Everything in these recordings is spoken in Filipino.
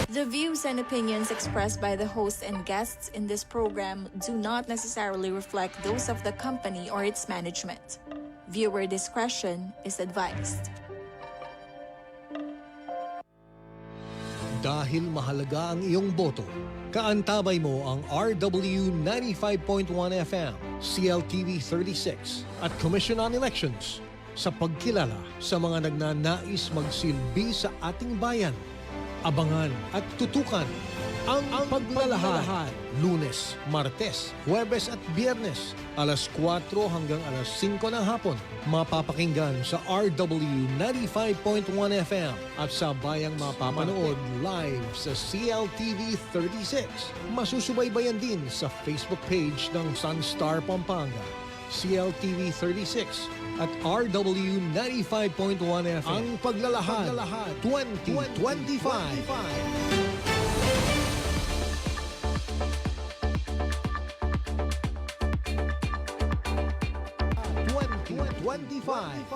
The views and opinions expressed by the host and guests in this program do not necessarily reflect those of the company or its management. Viewer discretion is advised. Dahil mahalaga ang iyong boto, kaantabay mo ang RW 95.1 FM, CLTV 36 at Commission on Elections sa pagkilala sa mga nagnanais magsilbi sa ating bayan. Abangan at tutukan ang paglalahad. Lunes, Martes, Huwebes at Biyernes, alas 4 hanggang alas 5 ng hapon. Mapapakinggan sa RW 95.1 FM at sa bayang mapapanood live sa CLTV 36. Masusubaybayan din sa Facebook page ng Sunstar Pampanga, CLTV 36 at RW 95.1 FM. Ang paglalahad 2025. 25.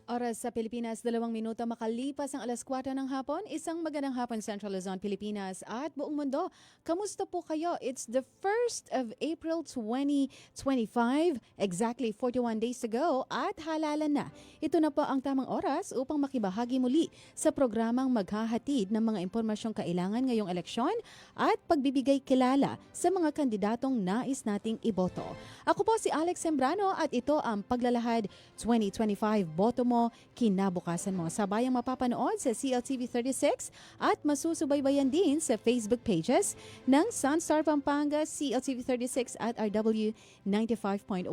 Oras sa Pilipinas, 2 minuto makalipas ang alas 4 ng hapon. Isang magandang hapon Central Luzon, Pilipinas at buong mundo. Kamusta po kayo? It's the 1st of April 2025, exactly 41 days to go at halalan na. Ito na po ang tamang oras upang makibahagi muli sa programang maghahatid ng mga impormasyong kailangan ngayong eleksyon at pagbibigay kilala sa mga kandidatong nais nating iboto. Ako po si Alex Sembrano at ito ang Paglalahad 2025. Boto mo, kinabukasan mo. Sabayang mapapanood sa CLTV 36 at masusubaybayan din sa Facebook pages ng Sunstar Pampanga, CLTV 36 at RW 95.1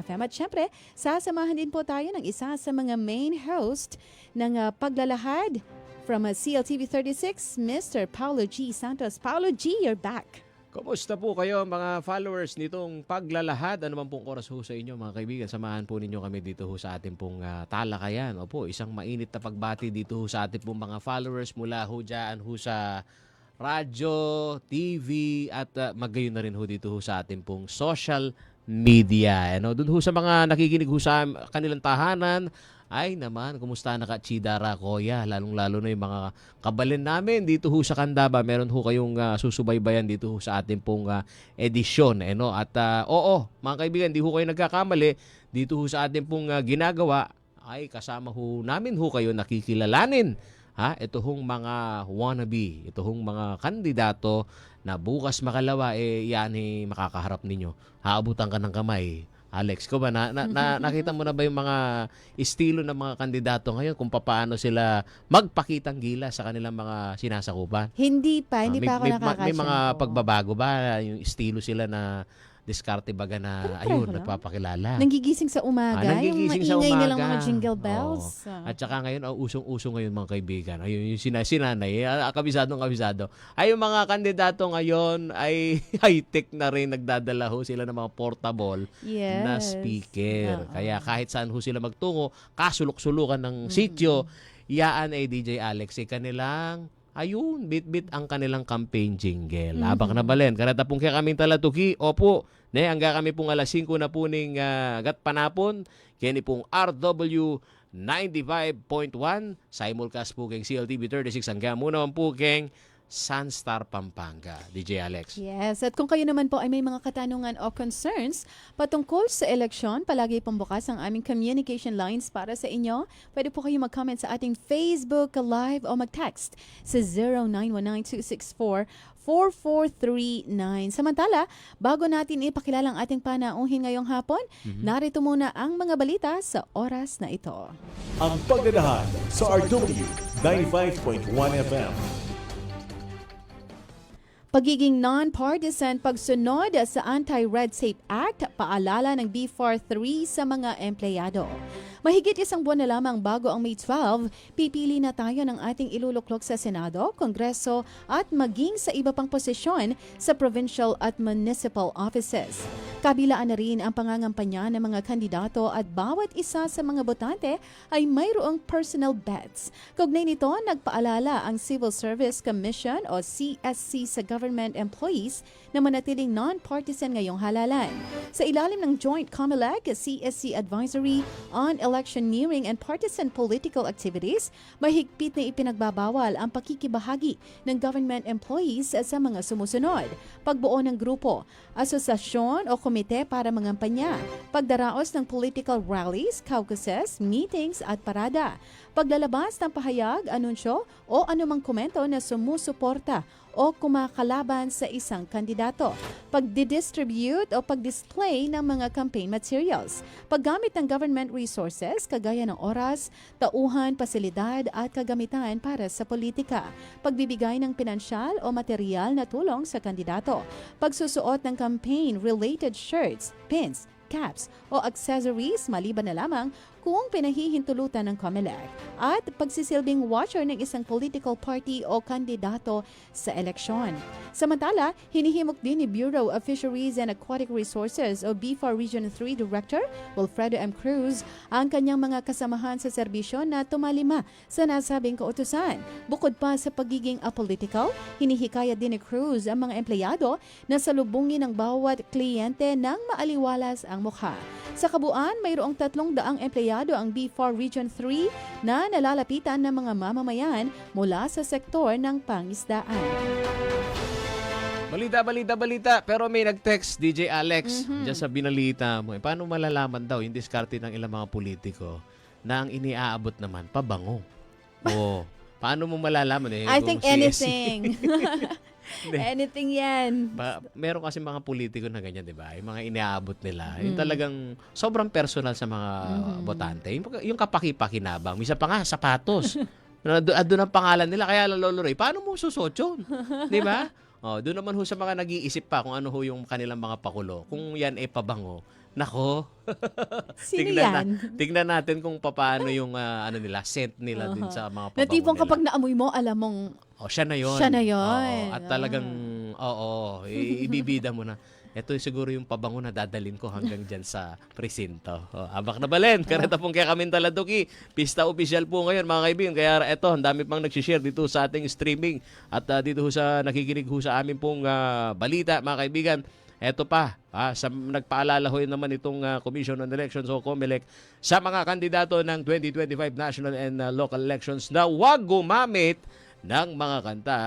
FM. At syempre, sasamahan din po tayo ng isa sa mga main host ng Paglalahad from CLTV 36, Mr. Paulo G. Santos. Paulo G., you're back. Kumusta po kayo mga followers nitong Paglalahad? Ano man pong oras ho sa inyo mga kaibigan? Samahan po ninyo kami dito ho sa ating pong talakayan. Opo, isang mainit na pagbati dito ho sa ating pong mga followers mula ho dyan ho sa radyo, TV at magayon na rin ho dito ho sa ating pong social media. Ano? Doon ho sa mga nakikinig ho sa kanilang tahanan, ay naman, kumusta na ka Chidara Koya? Lalong-lalo na yung mga kabalin namin dito ho sa Candaba. Meron ho kayong susubaybayan dito ho sa ating pong edisyon. At oo, mga kaibigan, di ho kayo nagkakamali. Dito ho sa ating pong ginagawa, ay kasama ho namin ho kayo nakikilalanin. Ito hong mga wannabe, ito hong mga kandidato na bukas makalawa, yan makakaharap ninyo. Haabutan ka ng kamay. Alex, ko ba nakita mo na ba yung mga estilo ng mga kandidato ngayon kung paano sila magpakitang gila sa kanilang mga sinasakupan? Hindi pa ako nakakasya. May mga pagbabago ba yung estilo sila na diskarte baga na nagpapakilala? Nanggigising sa umaga, nanggigising yung maingay sa umaga. nilang mga jingle bells. At saka ngayon, usong-uso ngayon mga kaibigan. Ayun, yung sinanay, kabisadong. Ay, yung mga kandidato ngayon ay high-tech na rin, nagdadala ho sila ng mga portable na speaker. Kaya kahit saan ho sila magtungo, kasulok-sulukan ng sityo, yaan ay DJ Alex, kanilang ayun, bit-bit ang kanilang campaign jingle. Abang na balen. Karata pong kaya kaming talatuki. Opo, hanggang kami pong alas 5 na po ning gat panapon. Kaya ni pong RW 95.1. Simulcast po keng CLTV 36. Hanggang muna po keng Sunstar Pampanga. DJ Alex. Yes, at kung kayo naman po ay may mga katanungan o concerns patungkol sa eleksyon, palagi pong bukas ang aming communication lines para sa inyo. Pwede po kayo mag-comment sa ating Facebook Live o mag-text sa 0919-264-4439. Samantala, bago natin ipakilala ang ating panauhin ngayong hapon, narito muna ang mga balita sa oras na ito. Ang Paglalahad sa RW 95.1 FM. Pagiging non-partisan pagsunod sa Anti-Red Tape Act, paalala ng BFAR 3 sa mga empleyado. Mahigit isang buwan na lamang bago ang May 12, pipili na tayo ng ating iluluklok sa Senado, Kongreso at maging sa iba pang posisyon sa provincial at municipal offices. Kabilaan na rin ang pangangampanya ng mga kandidato at bawat isa sa mga botante ay mayroong personal bets. Kaugnay nito, nagpaalala ang Civil Service Commission o CSC sa government employees na manatiling non-partisan ngayong halalan. Sa ilalim ng Joint COMELEC CSC Advisory on Electioneering and Partisan Political Activities, mahigpit na ipinagbabawal ang pakikibahagi ng government employees sa mga sumusunod: pagbuo ng grupo, asosasyon o komite para mangampanya, pagdaraos ng political rallies, caucuses, meetings at parada, paglalabas ng pahayag, anunsyo o anumang komento na sumusuporta o kumakalaban sa isang kandidato, pagdidistribute o pagdisplay ng mga campaign materials, paggamit ng government resources kagaya ng oras, tauhan, pasilidad at kagamitan para sa politika, pagbibigay ng pinansyal o material na tulong sa kandidato, pagsusuot ng campaign-related shirts, pins, caps o accessories maliban na lamang kung pinahihintulutan ng COMELEC, at pagsisilbing watcher ng isang political party o kandidato sa eleksyon. Samantala, hinihimok din ni Bureau of Fisheries and Aquatic Resources o BFAR Region 3 Director Wilfredo M. Cruz ang kanyang mga kasamahan sa serbisyo na tumalima sa nasabing kautusan. Bukod pa sa pagiging apolitical, hinihikayat din ni Cruz ang mga empleyado na salubungin ng bawat kliyente ng maaliwalas ang mukha. Sa kabuuan, mayroong 300 empleyado ang BFAR Region 3 na nalalapitan ng mga mamamayan mula sa sektor ng pangisdaan. Balita. Pero may nag-text, DJ Alex, dyan sa binalita mo. Paano malalaman daw yung diskarte ng ilang mga politiko na ang iniaabot naman, pabango? O, paano mo malalaman I think CSC? anything. Anything yan. Meron kasi mga politiko na ganyan, di ba? Yung mga iniaabot nila. Yung talagang sobrang personal sa mga botante. Yung kapaki-pakinabang. Misa pa nga, sapatos. Doon ang pangalan nila. Kaya Lolo Ray, paano mo susot yun? Di ba? Doon naman ho sa mga nag-iisip pa kung ano ho yung kanilang mga pakulo. Kung yan ay pabango, nako. Sino yan? Tignan natin kung paano yung nila, scent nila din sa mga pabango Na tipong nila. kapag naamoy mo, alam mong siya na yun. Siya na yun. At talagang, ibibida mo na. Ito siguro yung pabango na dadalin ko hanggang dyan sa presinto. Abak na balen. Kareta pong kaya kami taladuki. Pista official po ngayon mga kaibigan. Kaya eto, ang dami pang nagsishare dito sa ating streaming. At dito sa nakikinig sa amin pong balita mga kaibigan. Eto pa, nagpaalala ho naman itong Commission on Elections o COMELEC sa mga kandidato ng 2025 national and local elections na huwag gumamit ng mga kanta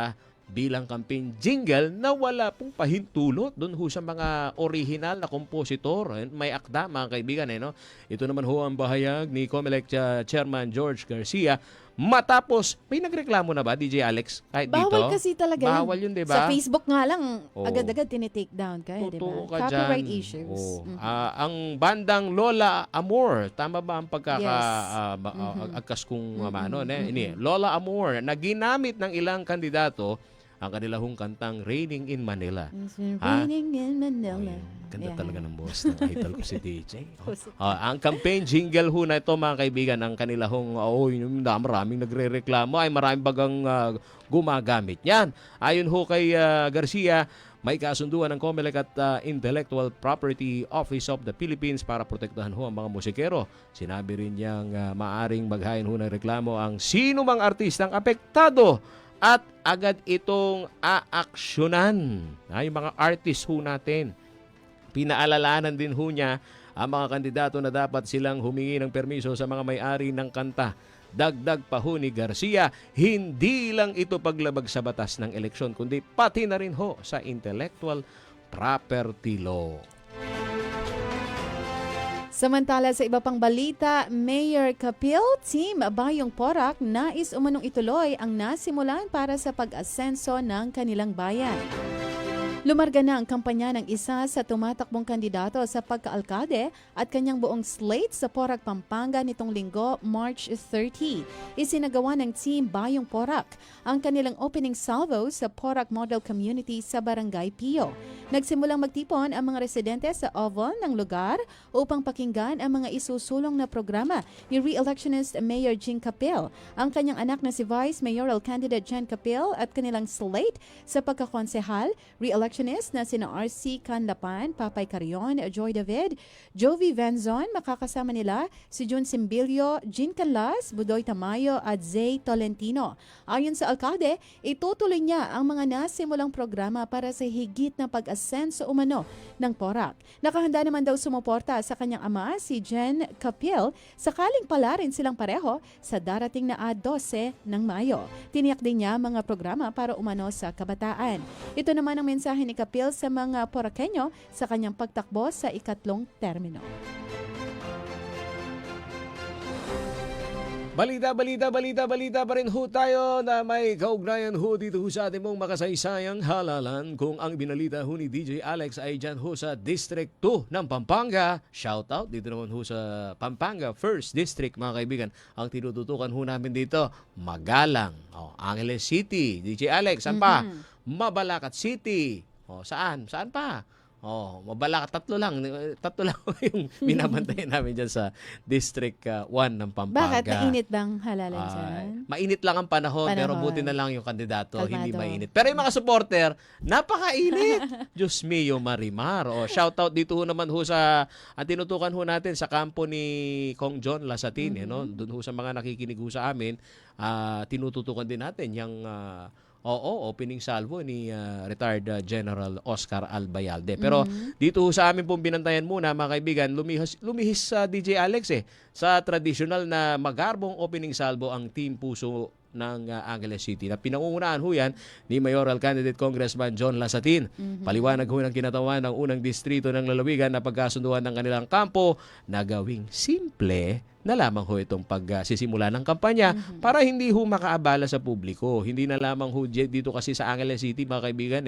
bilang campaign jingle na wala pong pahintulot doon ho sa mga original na kompositor. May akda mga kaibigan. No? Ito naman ho ang bahayag ni COMELEC Chairman George Garcia. Matapos, may nagreklamo na ba, DJ Alex? Kahit bawal dito? kasi talaga yan. Bawal yun, di ba? Sa Facebook nga lang, Oo. agad-agad tinitake down kayo, di ba? Totoo ka Copyright dyan. issues. Oo. Ang bandang Lola Amor, tama ba ang agkas kong Lola Amor, na ginamit ng ilang kandidato ang kanilahong kantang Raining in Manila. It's been raining in Manila. Ganda Yeah. talaga ng boss ng idol ko si DJ. Ang campaign jingle ho na ito mga kaibigan, ang kanilahong maraming nagre-reklamo ay maraming bagang gumagamit yan. Ayon ho kay Garcia, may kasunduan ng COMELEC at Intellectual Property Office of the Philippines para protektahan ho ang mga musikero. Sinabi rin niyang maaring maghain ho ng reklamo ang sino mang artistang apektado at agad itong aaksyonan. Yung mga artist ho natin. Pinaalalanan din ho niya ang mga kandidato na dapat silang humingi ng permiso sa mga may-ari ng kanta. Dagdag pa ho ni Garcia, hindi lang ito paglabag sa batas ng eleksyon, kundi pati na rin ho sa intellectual property law. Samantala sa iba pang balita, Mayor Kapil, Team Bayong Porac, nais umanong ituloy ang nasimulan para sa pag-asenso ng kanilang bayan. Lumarga na ang kampanya ng isa sa tumatakbong kandidato sa pagkaalkalde at kanyang buong slate sa Porac, Pampanga nitong linggo, March 30. Isinagawa ng Team Bayong Porac ang kanilang opening salvo sa Porac Model Community sa Barangay Pio. Nagsimulang magtipon ang mga residente sa oval ng lugar upang pakinggan ang mga isusulong na programa ni re-electionist Mayor Jing Kapil, ang kanyang anak na si Vice Mayoral Candidate Jen Kapil at kanilang slate sa pagkakonsehal, re-electionist electionist na sina RC Canlapan, Papay Carion, Joy David, Jovi Venzon. Makakasama nila si Jun Simbilio, Jean Canlas, Budoy Tamayo at Zay Tolentino. Ayon sa alkalde, itutuloy niya ang mga nasimulang programa para sa higit na pag-asenso umano ng Porac. Nakahanda naman daw sumuporta sa kanyang ama, si Jen Capil, sakaling pala rin silang pareho sa darating na 12 ng Mayo. Tiniyak din niya mga programa para umano sa kabataan. Ito naman ang mensahe ni Capil sa mga Poraqueño sa kanyang pagtakbo sa ikatlong termino. Balita pa rin ho tayo na may kaugnayan ho dito ho sa ating mong makasaysayang halalan. Kung ang binalita ho ni DJ Alex ay dyan ho sa District 2 ng Pampanga. Shout out dito naman ho sa Pampanga 1st District, mga kaibigan. Ang tinututukan ho namin dito, Magalang, Angeles City. DJ Alex, saan pa? Mabalacat City. Saan? Saan pa? Mabalacat, tatlo lang yung binabantayan namin dyan sa District 1 ng Pampanga. Bakit? Mainit bang halalan dyan? Mainit lang ang panahon, pero buti na lang yung kandidato, Kalmado. hindi mainit. Pero yung mga supporter, napakainit. Diyos mio, Marimar. Shoutout dito ho naman ho sa, ang tinutukan ho natin sa kampo ni Kong John Lasatin. Doon ho sa mga nakikinig ho sa amin, tinututukan din natin yung opening salvo ni retired General Oscar Albayalde. Pero dito ho sa amin pong binantayan muna, mga kaibigan, lumihis sa DJ Alex sa traditional na magarbong opening salvo ang Team Puso ng Angeles City. Na pinangungunahan ho yan ni Mayoral Candidate Congressman John Lasatin. Paliwanag ho ng kinatawan ng unang distrito ng lalawigan na pagkasunduan ng kanilang kampo na gawing simple na lamang ho itong pagsisimula ng kampanya para hindi ho makaabala sa publiko. Hindi na lamang ho dito kasi sa Angeles City, mga kaibigan,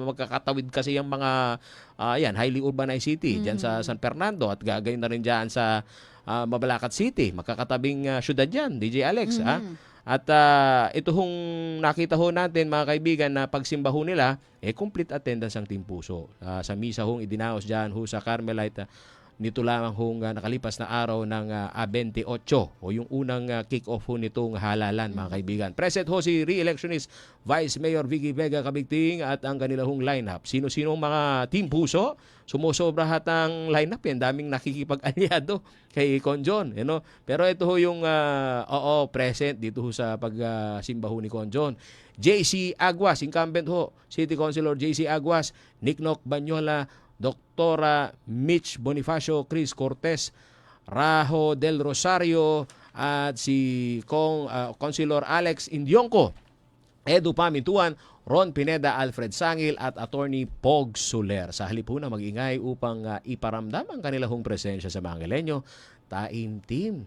magkakatawid kasi yung mga highly urbanized city dyan sa San Fernando at gagawin na rin dyan sa Mabalacat City. Magkakatabing syudad dyan, DJ Alex. At ito hong nakita ho natin, mga kaibigan, na pagsimba ho nila, complete attendance ang Team Puso. Sa misa hong idinaos dyan ho sa Carmelite, nito lamang hong nakalipas na araw ng 28 o yung unang kick-off ho nitong halalan, mga kaibigan. Present ho si re-electionist Vice Mayor Vicky Vega Cabigting at ang kanila hong lineup. Sino-sino mga Team Puso? Sumusobra hatang lineup yan. Daming nakikipag-alyado kay Conjon. Pero ito ho yung present dito ho sa pagsimba ho ni Conjon. JC Aguas, incumbent ho. City Councilor JC Aguas, Niknok Banyola, Doktora Mitch Bonifacio, Chris Cortez, Rajo del Rosario at si Councilor Alex Indionco, Edu Pamintuan, Ron Pineda, Alfred Sangil at Attorney Pog Soler. Sa halip po na mag-ingay upang iparamdam ang kanilang presensya sa mga Angelenyo, taimtim,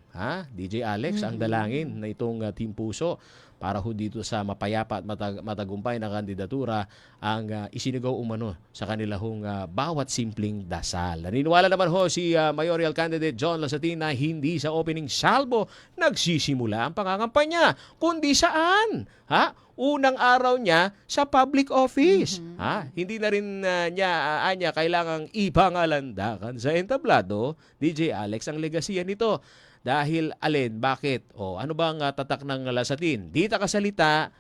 DJ Alex, ang dalangin na itong Team Puso para ho dito sa mapayapa at matagumpay na kandidatura ang isinigaw umano sa kanilahong bawat simpleng dasal. Naniniwala naman ho si Mayoral Candidate John Lasatin na hindi sa opening salvo nagsisimula ang pangangampanya, kundi saan? Unang araw niya sa public office. Hindi na rin niya kailangang ipangalandakan sa entablado, DJ Alex, ang legasiya nito. Dahil bakit? Ano bang tatak ng Lasatin? Di ta kasalita,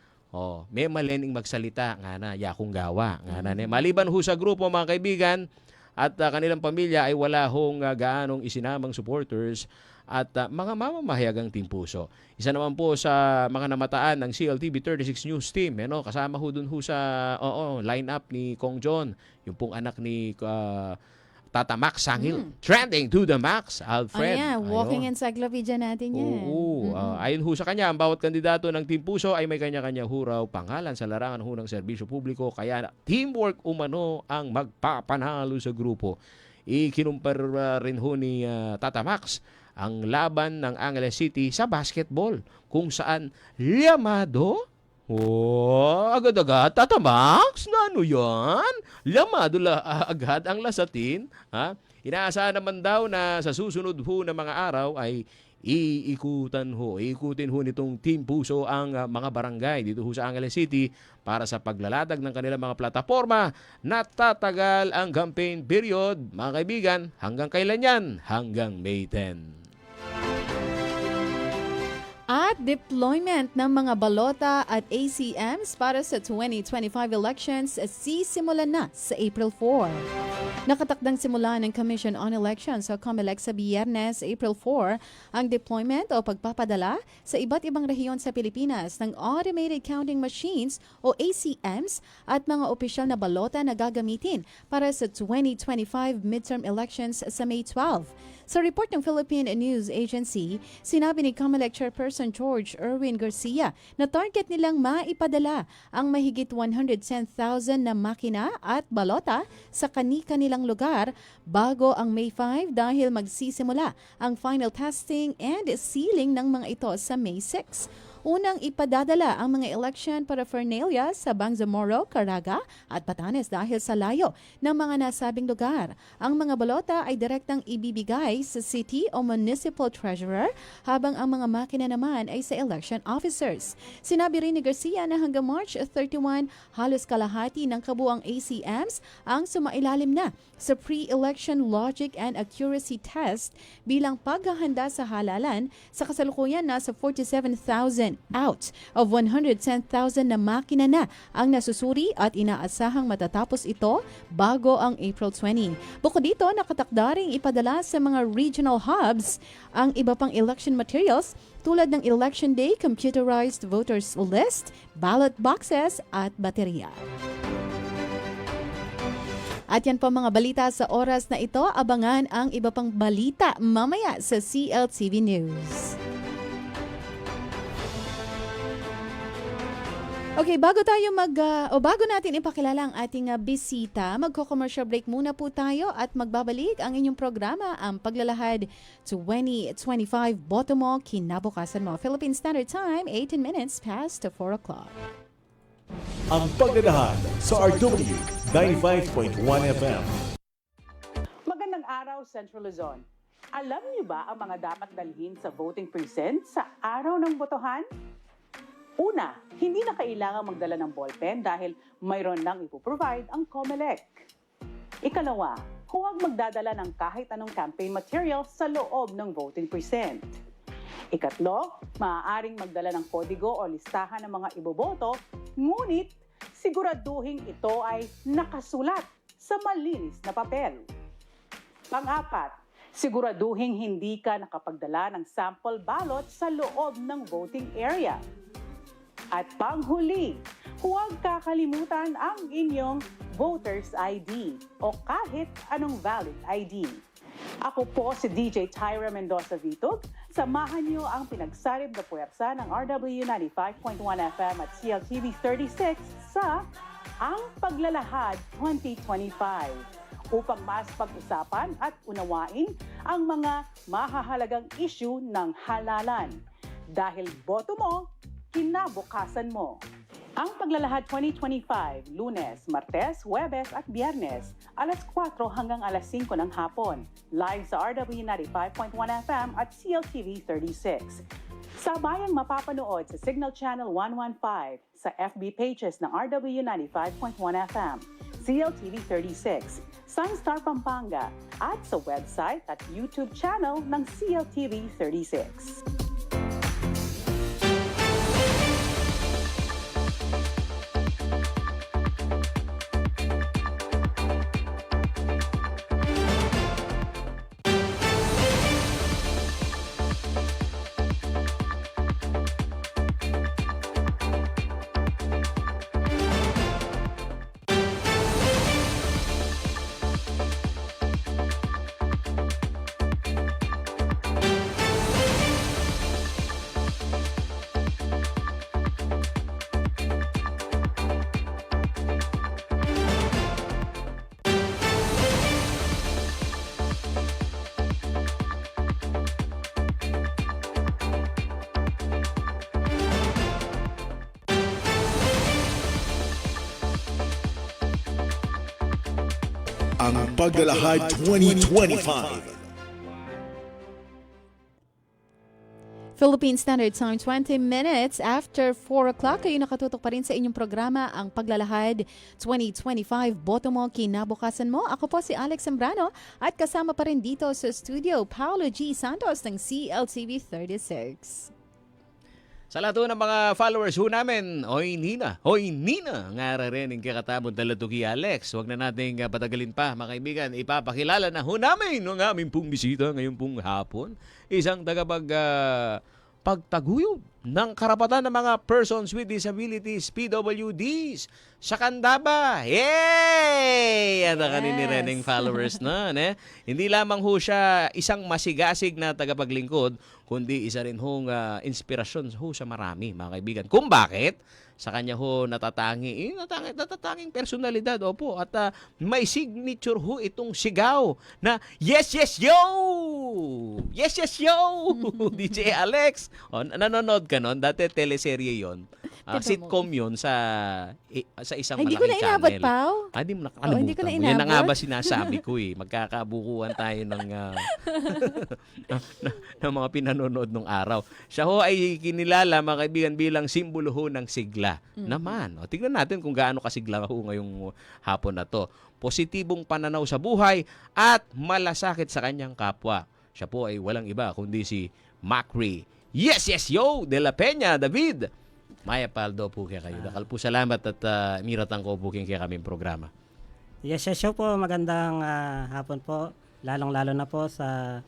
may malening magsalita, nga na, yakong gawa. Nga na, maliban ho sa grupo, mga kaibigan, at kanilang pamilya ay wala hong gaanong isinamang supporters at mga mamamahayagang Team Puso. Isa naman po sa mga namataan ng CLTV 36 News Team. Kasama ho dun ho sa line-up ni Kong John, yung pong anak ni Tata Max Sangil. Trending to the max, Alfred. Walking encyclopedia natin yan. Ayon ho sa kanya, ang bawat kandidato ng Team Puso ay may kanya-kanya huraw pangalan sa larangan ho ng serbisyo publiko. Kaya teamwork umano ang magpapanalo sa grupo. Ikinumpara rin ho ni Tata Max ang laban ng Angeles City sa basketball, kung saan llamado agad-agad, Tata Max, na ano yan? Lamado agad ang Lasatin. Inaasahan naman daw na sa susunod ho na mga araw ay ikutin ho nitong Team Puso ang mga barangay dito ho sa Angeles City para sa paglalatag ng kanilang mga plataforma. Natatagal ang campaign period, mga kaibigan. Hanggang kailan yan? Hanggang May 10. At deployment ng mga balota at ACMs para sa 2025 elections sisimulan na sa April 4. Nakatakdang simula ng Commission on Elections o COMELEC sa Biyernes, April 4, ang deployment o pagpapadala sa iba't ibang rehiyon sa Pilipinas ng Automated Counting Machines o ACMs at mga opisyal na balota na gagamitin para sa 2025 midterm elections sa May 12. Sa report ng Philippine News Agency, sinabi ni COMELEC Chairperson George Erwin Garcia na target nilang maipadala ang mahigit 110,000 na makina at balota sa kani-kanilang lugar bago ang May 5 dahil magsisimula ang final testing and sealing ng mga ito sa May 6. Unang ipadadala ang mga election paraphernalia sa Bangsamoro, Caraga at Batanes dahil sa layo ng mga nasabing lugar. Ang mga balota ay direktang ibibigay sa city o municipal treasurer habang ang mga makina naman ay sa election officers. Sinabi rin ni Garcia na hanggang March 31, halos kalahati ng kabuang ACMs ang sumailalim na sa pre-election logic and accuracy test bilang paghahanda sa halalan. Sa kasalukuyan, nasa 47,000 out of 110,000 na makina na ang nasusuri at inaasahang matatapos ito bago ang April 20. Bukod dito, nakatakda ring ipadala sa mga regional hubs ang iba pang election materials tulad ng Election Day computerized voters list, ballot boxes at baterya. At yan po mga balita sa oras na ito. Abangan ang iba pang balita mamaya sa CLTV News. Okay, bago natin ipakilala ang ating bisita, magko-commercial break muna po tayo at magbabalik ang inyong programa, ang Paglalahad 2025 Boto Mo, Kinabukasan Mo. Philippine Standard Time, 18 minutes past 4 o'clock. Ang Paglalahad sa RW 95.1 FM. Magandang araw, Central Luzon. Alam niyo ba ang mga dapat dalhin sa voting precinct sa araw ng botohan? Una, hindi na kailangang magdala ng ballpen dahil mayroon nang ipoprovide ang COMELEC. Ikalawa, huwag magdadala ng kahit anong campaign material sa loob ng voting precinct. Ikatlo, maaaring magdala ng kodigo o listahan ng mga iboboto, ngunit siguraduhin ito ay nakasulat sa malinis na papel. Pang-apat, siguraduhin hindi ka nakapagdala ng sample ballot sa loob ng voting area. At panghuli, huwag kakalimutan ang inyong voter's ID o kahit anong valid ID. Ako po si DJ Tyra Mendoza Vitog. Samahan niyo ang pinagsalib na puwersa ng RW 95.1 FM at CLTV 36 sa Ang Paglalahad 2025 upang mas pag-usapan at unawain ang mga mahahalagang issue ng halalan. Dahil boto mo, kinabukasan mo. Ang Paglalahad 2025, Lunes, Martes, Huwebes at Biyernes, alas 4 hanggang alas 5 ng hapon. Live sa RW 95.1 FM at CLTV 36. Sabayang mapapanood sa Signal Channel 115, sa FB pages ng RW 95.1 FM, CLTV 36, Sunstar Pampanga, at sa website at YouTube channel ng CLTV 36. Ang Paglalahad 2025. Philippine Standard Time, 20 minutes after 4 o'clock. Kayo nakatutok pa rin sa inyong programa, ang Paglalahad 2025 Boto Mo, Kinabukasan Mo. Ako po si Alex Zambrano at kasama pa rin dito sa studio, Paolo G. Santos ng CLTV 36. Sa lahat ho ng mga followers ho namin, hoy Nina, nga rin ang kakatabon talatuki Alex. Huwag na nating patagalin pa, mga kaibigan. Ipapakilala na ho namin ang aming pong bisita ngayon pong hapon. Isang pagtaguyod ng karapatan ng mga persons with disabilities, PWDs, sa Candaba. Yay! At ang kanini Reneng followers na. Hindi lamang ho siya isang masigasig na tagapaglingkod, kundi isa rin hong inspirasyon ho sa marami, mga kaibigan. Kung bakit? Sa kanya ho natatanging personalidad, opo. At may signature ho itong sigaw na yes, yes, yo! Yes, yes, yo! DJ Alex. Nanonood ka nun? Dati teleserye yon. Sitcom yun sa isang Ay, malaking hindi ko na inabot, channel. Pao. Hindi mo hindi nakalimutan ko na mo. Yan na nga inabot. ba sinasabi ko eh. Magkakabukuan tayo ng mga pinanonood nung araw. Siya ho ay kinilala, mga kaibigan, bilang simbolo ho ng sigla. Naman. O, tignan natin kung gaano kasigla ho ngayong hapon na to. Positibong pananaw sa buhay at malasakit sa kanyang kapwa. Siya po ay walang iba kundi si Macri. Yes, yes, yo! De La Peña, David! Maya Paldo po kaya kayo. Dakal po salamat at miratang ko po kaya kaming programa. Yes, yes, show po. Magandang hapon po. Lalong-lalo na po sa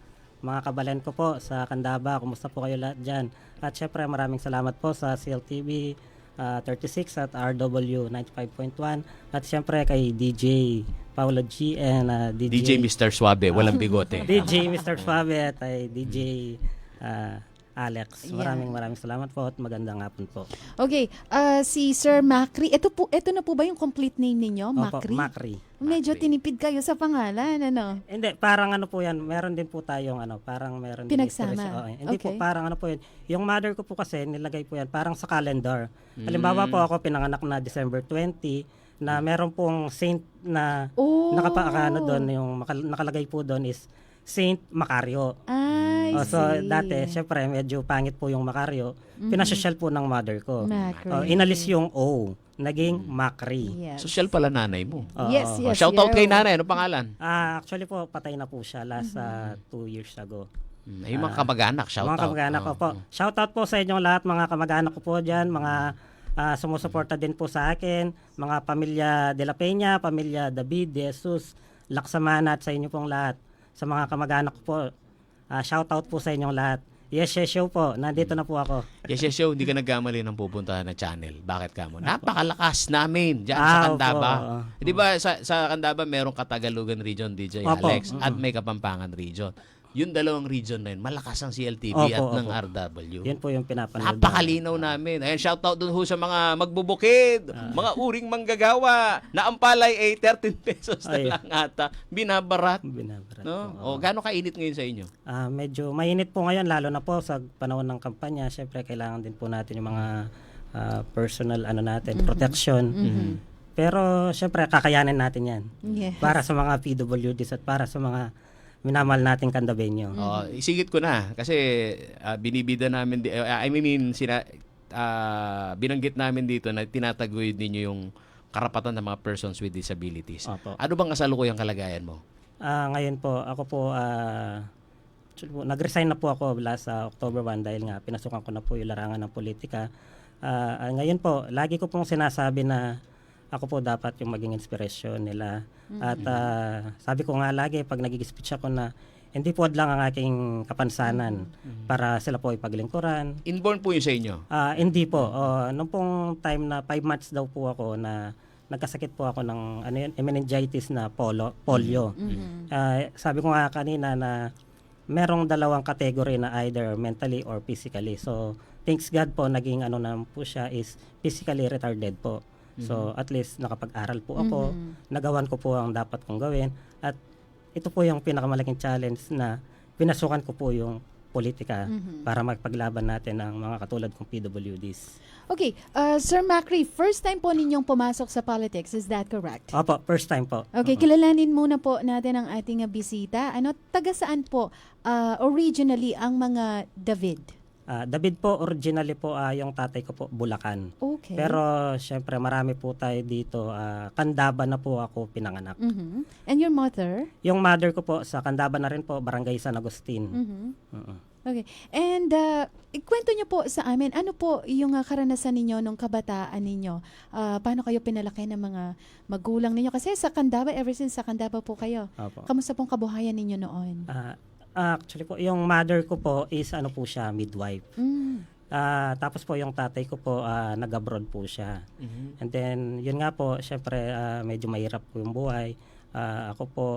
mga kabalen ko po sa Candaba. Kumusta po kayo lahat dyan? At syempre maraming salamat po sa CLTV 36 at RW 95.1. At syempre kay DJ Paolo G and DJ Mr. Suabe, walang bigote. DJ Mr. Suave at ay DJ Alex. Yeah. Maraming salamat po at magandang hapon po. Okay, si Sir Macri, ito na po ba yung complete name ninyo? Opo, Macri? Macri. Medyo Macri. tinipid kayo sa pangalan, ano? Hindi, parang ano po yan, meron din po tayong parang meron din Pinagsama. interest. Hindi po, Okay. parang ano po yun. Yung mother ko po kasi, nilagay po yan, parang sa calendar. Halimbawa po ako, pinanganak na December 20, na meron pong saint na Oh. nakapakano doon, yung nakalagay po doon is Saint Macario. I So see. dati, syempre, medyo pangit po yung Macario. Pinasosyal po ng mother ko. Macri. Inalis yung O, naging Macri. Yes. Social pala nanay mo. Yes, yes. Shoutout yeah. kay nanay. Ano pangalan? Actually po, patay na po siya last 2 years ago. Yung mga kamag-anak. Shoutout. Mga kamag-anak ko po. Shoutout po sa inyong lahat, mga kamag-anak ko po dyan, mga sumusuporta din po sa akin, mga pamilya De La Peña, pamilya David, De Jesus, Laksamana at sa inyo pong lahat. Sa mga kamag-anak ko po, shoutout po sa inyong lahat. Yes, yes, show po. Nandito na po ako. Yes, yes, show. Hindi ka nagkamali ng pupuntahan na channel. Bakit ka mo? Napakalakas namin dyan sa Candaba. Opo. Di ba sa Candaba merong Katagalugan region, DJ Opo. Alex, at may Kapampangan region. Yung dalawang region na yun, malakas ang CLTV Opo, at ng opo. RW. Yun po yung pinapanood. Napakalinaw namin. Ayan, shoutout dun ho sa mga magbubukid, mga uring manggagawa, na ang palay ay 13 pesos na Ay. lang ata. Binabarat. Binabarat No? po. O, gaano kainit ngayon sa inyo? Medyo mainit po ngayon, lalo na po sa panahon ng kampanya. Siyempre, kailangan din po natin yung mga personal protection. Pero, siyempre, kakayanin natin yan. Yes. Para sa mga PWDs at para sa mga minamahal nating Candabeño. Isigit ko na kasi binibida namin binanggit namin dito na tinataguyod ninyo yung karapatan ng mga persons with disabilities. Opo. Ano bang kasalukuyang kalagayan mo? Ngayon po, ako po, nag-resign na po ako last October 1 dahil nga pinasukan ko na po yung larangan ng politika. Ngayon po, lagi ko pong sinasabi na ako po dapat yung maging inspirasyon nila. At sabi ko nga lagi pag nag-speech ako na hindi po lang ang aking kapansanan para sila po ipaglingkuran. Inborn po yun sa inyo? Hindi po. Nung pong time na 5 months daw po ako na nagkasakit po ako ng meningitis na polio. Sabi ko nga kanina na merong dalawang kategory na either mentally or physically. So, thanks God po, naging na po siya is physically retarded po. So, at least nakapag-aral po ako, nagawan ko po ang dapat kong gawin, at ito po yung pinakamalaking challenge na pinasukan ko po yung politika para magpaglaban natin ang mga katulad kong PWDs. Okay, Sir Macri, first time po ninyong pumasok sa politics, is that correct? Opo, first time po. Okay, kilalanin muna po natin ang ating bisita. Taga saan po originally ang mga David? David po, originally po yung tatay ko po, Bulacan. Okay. Pero syempre marami po tayo dito. Candaba na po ako pinanganak. And your mother? Yung mother ko po sa Candaba na rin po, Barangay San Agustin. Okay. And ikwento niyo po sa amin, ano po yung karanasan ninyo nung kabataan ninyo? Paano kayo pinalaki ng mga magulang ninyo? Kasi sa Candaba, ever since sa Candaba po kayo. Opo. Kamusta pong kabuhayan ninyo noon? Actually po, yung mother ko po is ano po siya, midwife. Mm. Tapos po yung tatay ko po, nag-abroad po siya. And then, yun nga po, syempre, medyo mahirap po yung buhay. Ako po,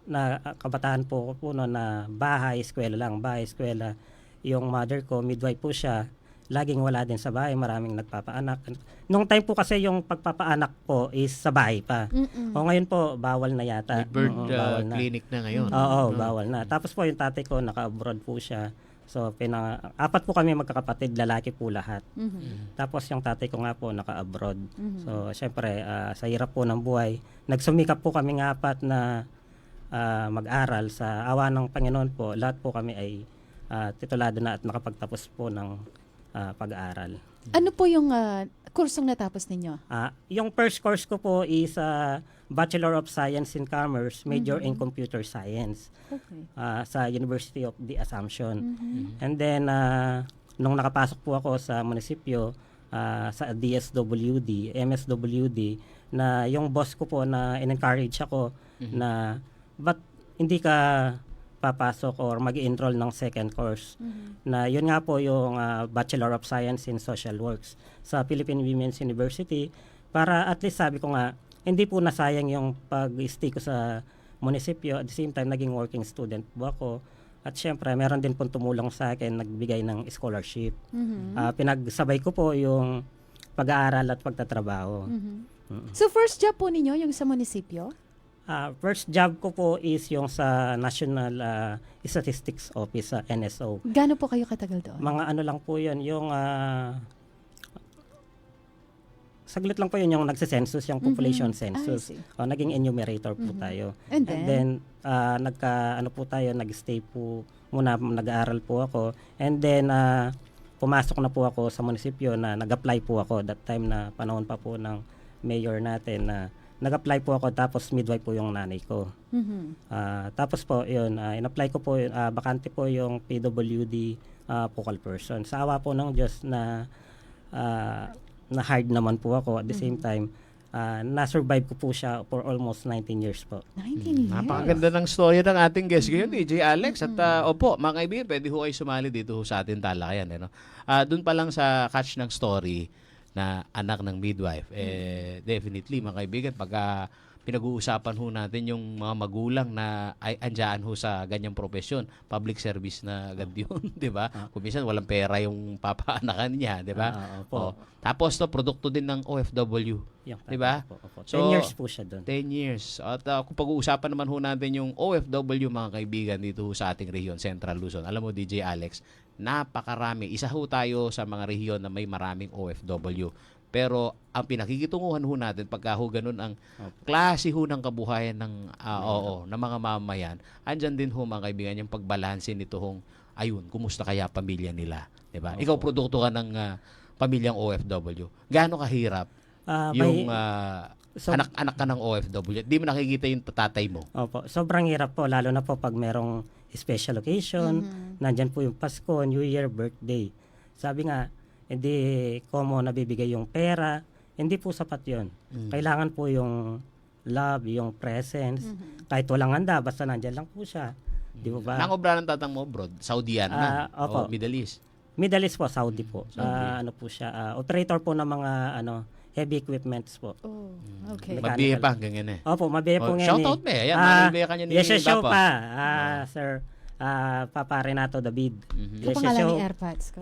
na kabataan po noon na bahay, eskwela lang, bahay, eskwela. Yung mother ko, midwife po siya, laging wala din sa bahay, maraming nagpapaanak. Nung time po kasi yung pagpapaanak po is sa bahay pa. O ngayon po, bawal na yata. May bird Bawal na. clinic na ngayon. Oo, bawal na. Tapos po yung tatay ko, naka-abroad po siya. So, apat po kami magkakapatid, lalaki po lahat. Tapos yung tatay ko nga po, naka-abroad. So, syempre, sa hirap po ng buhay, nagsumikap po kami ng apat na mag-aral. Sa awa ng Panginoon po, lahat po kami ay titulado na at nakapagtapos po ng pag-aaral. Ano po yung kursong natapos ninyo? Yung first course ko po is Bachelor of Science in Commerce, major in Computer Science Okay. sa University of the Assumption. And then, nung nakapasok po ako sa munisipyo, sa DSWD, MSWD, na yung boss ko po na in-encourage ako na ba't hindi ka papasok or mag-enroll ng second course na yun nga po yung Bachelor of Science in Social Works sa Philippine Women's University para at least sabi ko nga hindi po nasayang yung pag-stay ko sa munisipyo. At the same time naging working student po ako at syempre meron din pong tumulong sa akin nagbigay ng scholarship. Pinagsabay ko po yung pag-aaral at pagtatrabaho. So first job po ninyo yung sa munisipyo? First job ko po is yung sa National Statistics Office sa NSO. Gaano po kayo katagal doon? Mga ano lang po yun, yung saglit lang po yun yung nagsisensus, yung population census. I see. Naging enumerator po tayo. And then nag-stay po muna, nag-aaral po ako. And then pumasok na po ako sa munisipyo na nag-apply po ako that time na panahon pa po ng mayor natin na nag-apply po ako tapos midwife po yung nanay ko. Tapos po yun, in-apply ko po, bakante po yung PWD focal person. Sa awa po ng Diyos na na-hired naman po ako at the same time, na-survive ko po siya for almost 19 years po. 19 years. Napakaganda ng story ng ating guest ngayon, DJ Alex. At opo, mga kaibigan, pwede ho kayo sumali dito ho sa ating talakayan. Doon pa lang sa catch ng story na anak ng midwife, definitely mga kaibigan, pagka pinag-uusapan ho natin yung mga magulang na ay andyan ho sa ganyang profesyon, public service na agad yun, di ba? Kung minsan walang pera yung papaanakan niya, di ba? Tapos produkto din ng OFW, di ba? So, 10 years po siya doon. 10 years. At kung pag-uusapan naman ho natin yung OFW, mga kaibigan, dito ho sa ating rehiyon, Central Luzon. Alam mo, DJ Alex, napakarami. Isa ho tayo sa mga rehiyon na may maraming OFW. Pero ang pinakikitunguhan ho natin pagka ho ganun ang klase ho ng kabuhayan ng ng mga mamayan, andyan din ho mga kaibigan yung pagbalanse nito hong ayun, kumusta kaya pamilya nila, 'di ba? Ikaw produkto ka ng pamilyang OFW. Gaano kahirap yung anak-anak ka ng OFW? Di mo nakikita yung tatay mo. Opo, sobrang hirap po lalo na po pag merong special occasion, nandyan po yung Pasko, New Year, birthday. Sabi nga, hindi ko mo nabibigay yung pera, hindi po sapat yun. Kailangan po yung love, yung presence. Kahit walang handa, basta nandyan lang po siya. Di ba? Nang obra ng tatang mo, bro? Saudian na? Opo. O Middle East? Middle East po, Saudi po. Ano po siya, operator po ng mga heavy equipments po. Oh, okay. Mabihe pa, ganyan eh. Opo, mabihe po ngayon. Shoutout ba? Ayan, mabihe ka niya ni yes, show Papa. pa, Sir Papa Renato David. Ano pangalan ni AirPods ko?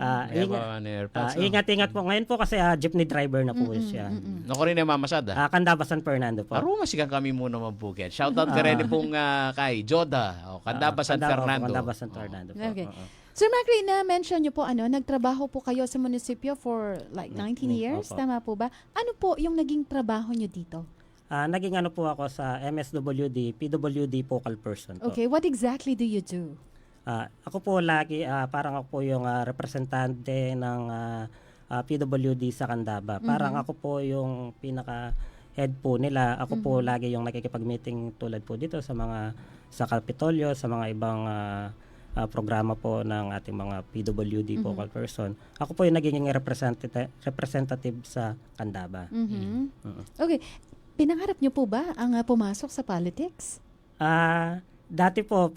Ingat-ingat po. Ngayon po kasi jeepney driver na po siya. Nako rin yung mamasad Candaba San Fernando po. Aro masigang kami muna mambukin. Shoutout ka rin pong kay Joda. Candaba San Fernando. Candaba San Fernando po. Okay. Sir Macri, na-mention niyo po, nagtrabaho po kayo sa munisipyo for like 19 years, Opo. tama po ba? Ano po yung naging trabaho niyo dito? Naging po ako sa MSWD, PWD focal person po. Okay, what exactly do you do? Ako po lagi, parang ako po yung representante ng PWD sa Candaba. Parang ako po yung pinaka-head po nila. Ako po lagi yung nakikipag-meeting tulad po dito sa Kapitolyo, sa mga ibang programa po ng ating mga PWD focal person. Ako po yung naging representative sa Candaba. Okay. Pinangarap niyo po ba ang pumasok sa politics? Dati po,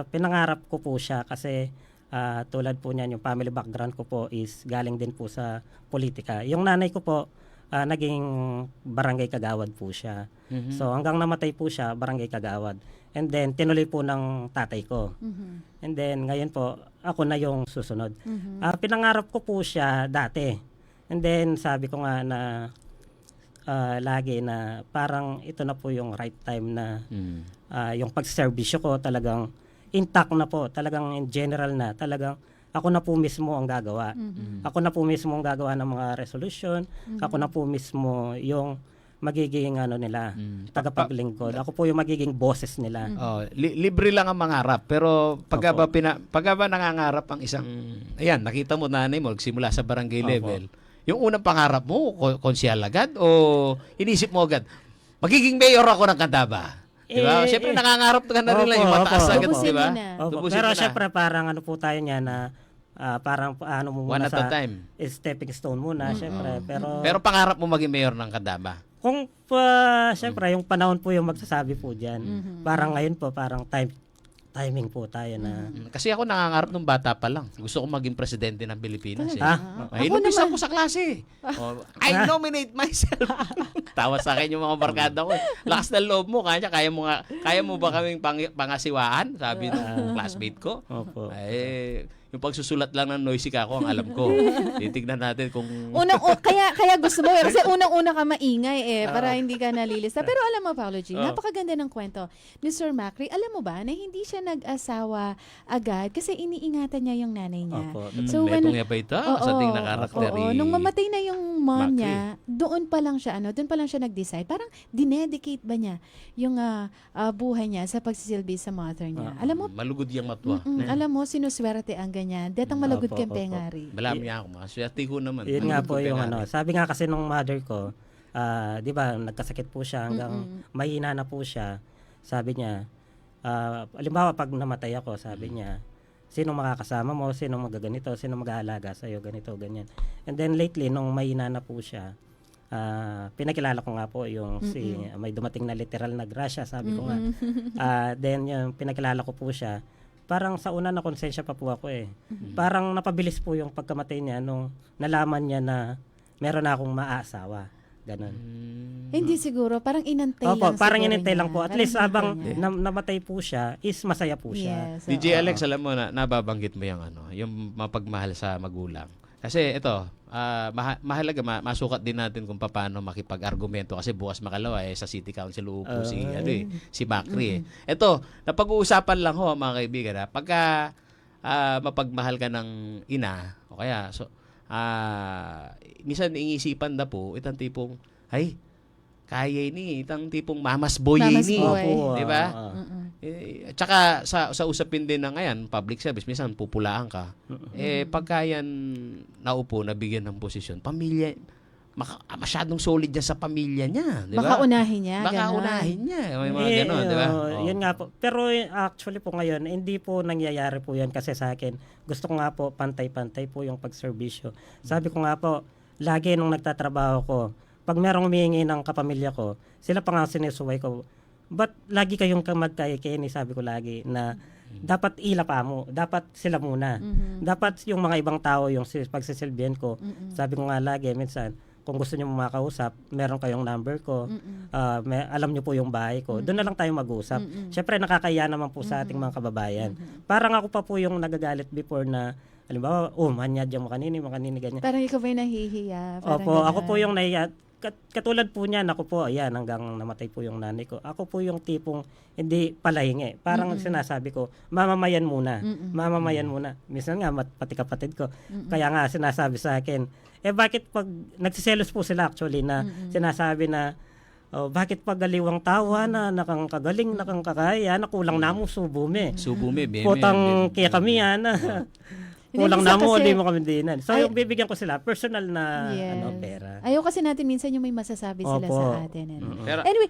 pinangarap ko po siya kasi tulad po niyan, yung family background ko po is galing din po sa politika. Yung nanay ko po, naging barangay kagawad po siya. So hanggang namatay po siya, barangay kagawad. And then tinuloy po ng tatay ko. And then ngayon po, ako na yung susunod. Pinangarap ko po siya dati. And then sabi ko nga na lagi na parang ito na po yung right time na yung pagserbisyo ko talagang intact na po. Talagang in general na. Talagang ako na po mismo ang gagawa. Ako na po mismo ang gagawa ng mga resolution. Ako na po mismo yung magiging nila, tagapaglingkod. Ako po yung magiging bosses nila. Libre lang ang mangarap, pero pagka ba nangangarap ang isang, ayan, nakita mo nanay mo, simula sa barangay level, yung unang pangarap mo, konsyal agad, o inisip mo agad, magiging mayor ako ng Candaba? Diba? Siyempre nangangarap ka na rin lang yung mataas agad, Tubusin diba? mo na. Pero siyempre parang po tayo niya na parang mo One muna at a time. stepping stone muna, siyempre. Pero pangarap mo maging mayor ng Candaba? Kung siyempre yung panahon po yung magsasabi po diyan. Parang ngayon po parang timing po tayo na. Kasi ako nangangarap nung bata pa lang. Gusto ko maging presidente ng Pilipinas. Ay, Ako inumpisa naman. ko sa klase. I nominate myself. Tawa sa akin yung mga barkada ko. Lakas ng loob mo. Kaya mo ba kaming pangasiwaan? Sabi ng classmate ko. Opo. Ay, yung pagsusulat lang ng noisy ka ako ang alam ko. Titignan natin kung... Kaya gusto mo kasi unang-una ka maingay para hindi ka nalilista. Pero alam mo, Paolo G, napakaganda ng kwento ni Sir Macri. Alam mo ba na hindi siya nag-asawa agad kasi iniingatan niya yung nanay niya. Opo. Betong niya pa ito sa ating na karakter. Nung mamatay na yung mom Macri. niya, doon pa lang siya nag-decide. Parang dinedicate ba niya yung buhay niya sa pagsisilbi sa mother niya. Alam mo, Malugod yung matwa. alam mo, sinuswerte ang ganyan. Detang malagod Opo, kang opo. pengari. Malami ako. Maswerte ko naman. Yun nga po Malugod yung ka na. sabi nga kasi nung mother ko, 'di ba, nagkasakit po siya hanggang mahina na po siya. Sabi niya, halimbawa pag namatay ako, sabi niya, sino makakasama mo, sino magaganito, sino mag-aalaga sa iyo, ganito, ganyan. And then lately nung mahina na po siya, pinakilala ko nga po yung may dumating na literal na grasya, sabi ko nga. Then yung pinakilala ko po siya, parang sa una na konsensya pa po ako Parang napabilis po yung pagkamatay niya nung nalaman niya na meron na akong maasawa. Ganon. Hindi siguro, parang inantay Opo, lang parang siguro inintay niya. lang po. At Parang least habang inintay niya. namatay po siya, is masaya po siya. Yes, DJ oo. Alex, alam mo na, nababanggit mo yung mapagmahal sa magulang. Kasi ito, mahalaga masukat din natin kung paano makipag-argumento kasi bukas makalawa sa City Council uupo si Macri Ito, napag-uusapan lang ho mga kaibigan pagka mapagmahal ka ng ina o kaya minsan iingisipan na po itang tipong kaya ini itang tipong mamas boy Mamas ini, boy. di ba? Tsaka sa usapin din ng ngayon, public service, minsan pupulaan ka. Pagka yan naupo, nabigyan ng posisyon, pamilya, masyadong solid yan sa pamilya niya. Di ba? Baka unahin niya. Baka ganon. unahin niya. May mga ganon, di ba? Yun nga po. Pero actually po ngayon, hindi po nangyayari po yan kasi sa akin, gusto ko nga po pantay-pantay po yung pagserbisyo. Sabi ko nga po, lagi nung nagtatrabaho ko, pag merong humihingi ng kapamilya ko, sila pa nga sinusuway ko, ba't lagi kayong magkayakini, sabi ko lagi, na dapat ilapa mo, dapat sila muna. Dapat yung mga ibang tao, yung pagsisilbihan ko, sabi ko nga lagi, minsan, kung gusto niyo makausap, meron kayong number ko, alam niyo po yung bahay ko, doon na lang tayo mag-usap. Syempre, nakakaya naman po sa ating mga kababayan. Parang ako pa po yung nagagalit before na, halimbawa, manyad yung makanini, ganyan. Parang ikaw ba yung nahihiya? Parang Opo, ganon. ako po yung nahiya. Katulad po niyan, ako po, ayan, hanggang namatay po yung nanay ko. Ako po yung tipong hindi palahingi. Parang sinasabi ko, mamamayan muna. Mamamayan muna. Minsan nga, pati kapatid ko. Kaya nga, sinasabi sa akin, bakit pag, nagsiselos po sila actually na sinasabi na, bakit pag galiwang tawa na nakangkagaling, nakangkakaya, nakulang na mo subo me. Subo me, beme. Potang kaya kami yan. kulang Hindi, na mo, kasi- hindi mo kami dinan. So, Ay- yung bibigyan ko sila, personal na Yes. pera. Ayaw kasi natin minsan yung may masasabi sila Opo. sa atin. Ano? Pero, Anyway,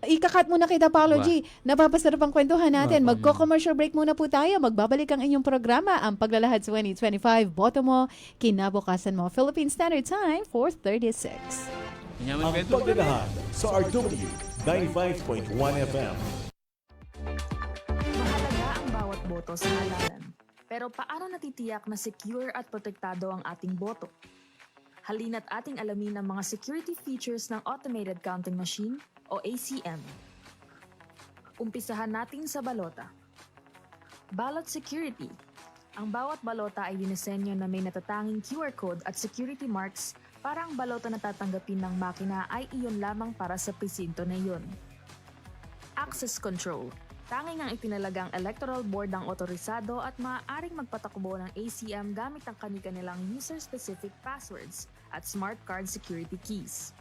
ikakat muna kita, Paolo G. Napapasarap ang kwentuhan natin. Opo. Magko-commercial break muna po tayo. Magbabalik ang inyong programa, ang Paglalahad 2025. Boto mo, kinabukasan mo. Philippine Standard Time, 4:36. Yaman Ang kwento. pagdalahan sa RW 95.1 FM. Mahalaga ang bawat boto sa halalan. Pero paano natitiyak na secure at protektado ang ating boto? Halina't ating alamin ang mga security features ng Automated Counting Machine o ACM. Umpisahan natin sa balota. Ballot security. Ang bawat balota ay dinisenyo na may natatanging QR code at security marks para ang balota na tatanggapin ng makina ay iyon lamang para sa presinto na iyon. Access control. Tanging ang itinalagang electoral board ang otorisado at maaaring magpatakbo ng ACM gamit ang kani-kanilang user-specific passwords at smart card security keys.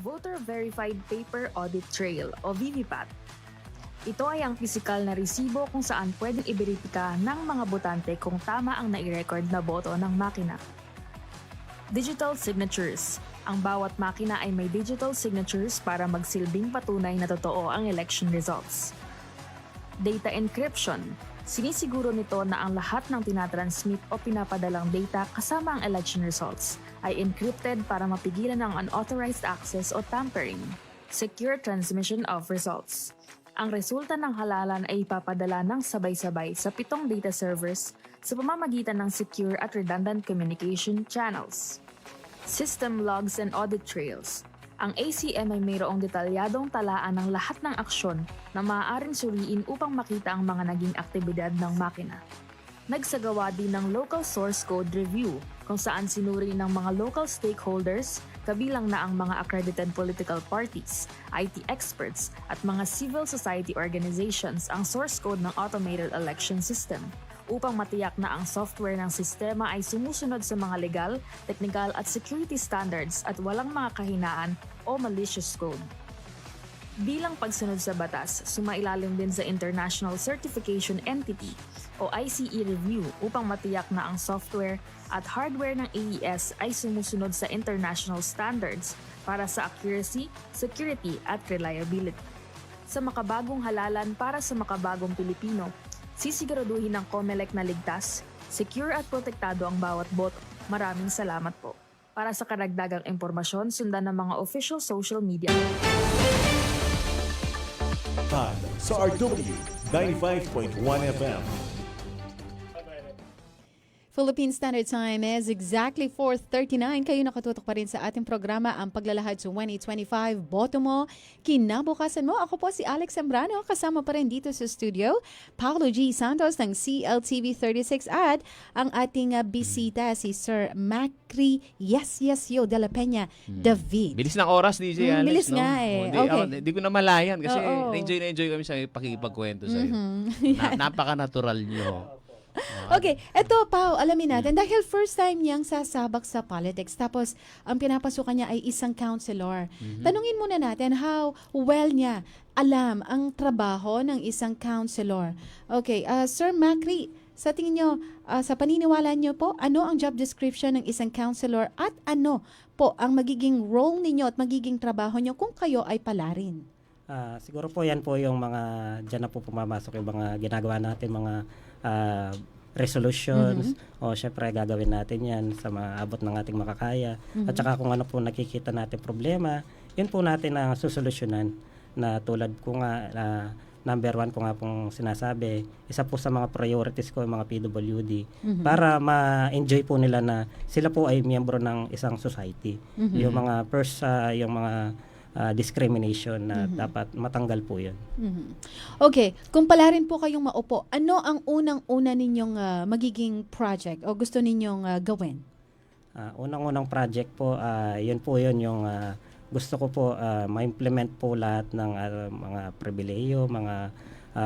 Voter Verified Paper Audit Trail o VVPAT. Ito ay ang pisikal na resibo kung saan pwedeng iberipika ng mga botante kung tama ang nai-record na boto ng makina. Digital signatures. Ang bawat makina ay may digital signatures para magsilbing patunay na totoo ang election results. Data encryption. Sinisiguro nito na ang lahat ng tinatransmit o pinapadalang data kasama ang election results ay encrypted para mapigilan ang unauthorized access o tampering. Secure transmission of results. Ang resulta ng halalan ay ipapadala ng sabay-sabay sa 7 data servers sa pamamagitan ng secure at redundant communication channels. System logs and audit trails. Ang ACM ay mayroong detalyadong talaan ng lahat ng aksyon na maaaring suriin upang makita ang mga naging aktibidad ng makina. Nagsagawa din ng local source code review kung saan sinuri ng mga local stakeholders, kabilang na ang mga accredited political parties, IT experts at mga civil society organizations ang source code ng automated election system upang matiyak na ang software ng sistema ay sumusunod sa mga legal, technical at security standards at walang mga kahinaan o malicious code. Bilang pagsunod sa batas, sumailalim din sa International Certification Entity o ICE review upang matiyak na ang software at hardware ng AES ay sumusunod sa international standards para sa accuracy, security at reliability. Sa makabagong halalan para sa makabagong Pilipino, sisiguraduhin ng COMELEC na ligtas, secure at protektado ang bawat boto. Maraming salamat po. Para sa karagdagang impormasyon, sundan ng mga official social media. Sa RW 95.1 FM. Philippine Standard Time is exactly 4:39. Kayo nakatutok pa rin sa ating programa, ang Paglalahad 2025. Boto mo, kinabukasan mo. Ako po si Alex Zambrano. Kasama pa rin dito sa studio, Paolo G. Santos ng CLTV 36 at ang ating bisita, si Sir Macri Yo de la Peña David. Bilis ng oras, DJ Alex. Bilis no? nga eh. Hindi, Okay. di ko na malayan kasi Oo. na-enjoy kami sa pakikipagkwento sa'yo. Napaka-natural nyo. Okay, eto Pao, alamin natin, dahil first time niyang sasabak sa politics, tapos ang pinapasukan niya ay isang counselor. Tanungin muna natin how well niya alam ang trabaho ng isang counselor. Okay, Sir Macri, sa tingin niyo, sa paniniwala niyo po, ano ang job description ng isang counselor at ano po ang magiging role ninyo at magiging trabaho niyo kung kayo ay palarin? Siguro po yan po yung mga, dyan na po pumamasok yung mga ginagawa natin, mga resolutions, o syempre gagawin natin yan sa maabot ng ating makakaya. At saka kung ano po nakikita natin problema, yun po natin na susolusyonan, na tulad ko nga, number 1 ko nga pong sinasabi, isa po sa mga priorities ko, yung mga PWD, para ma-enjoy po nila na sila po ay miyembro ng isang society. Yung mga yung mga discrimination na dapat matanggal po yun. Okay, kung pala rin po kayong maupo, ano ang unang-una ninyong magiging project o gusto ninyong gawin? Unang-unang project po, yun po yun yung gusto ko po ma-implement po lahat ng mga pribileyo, mga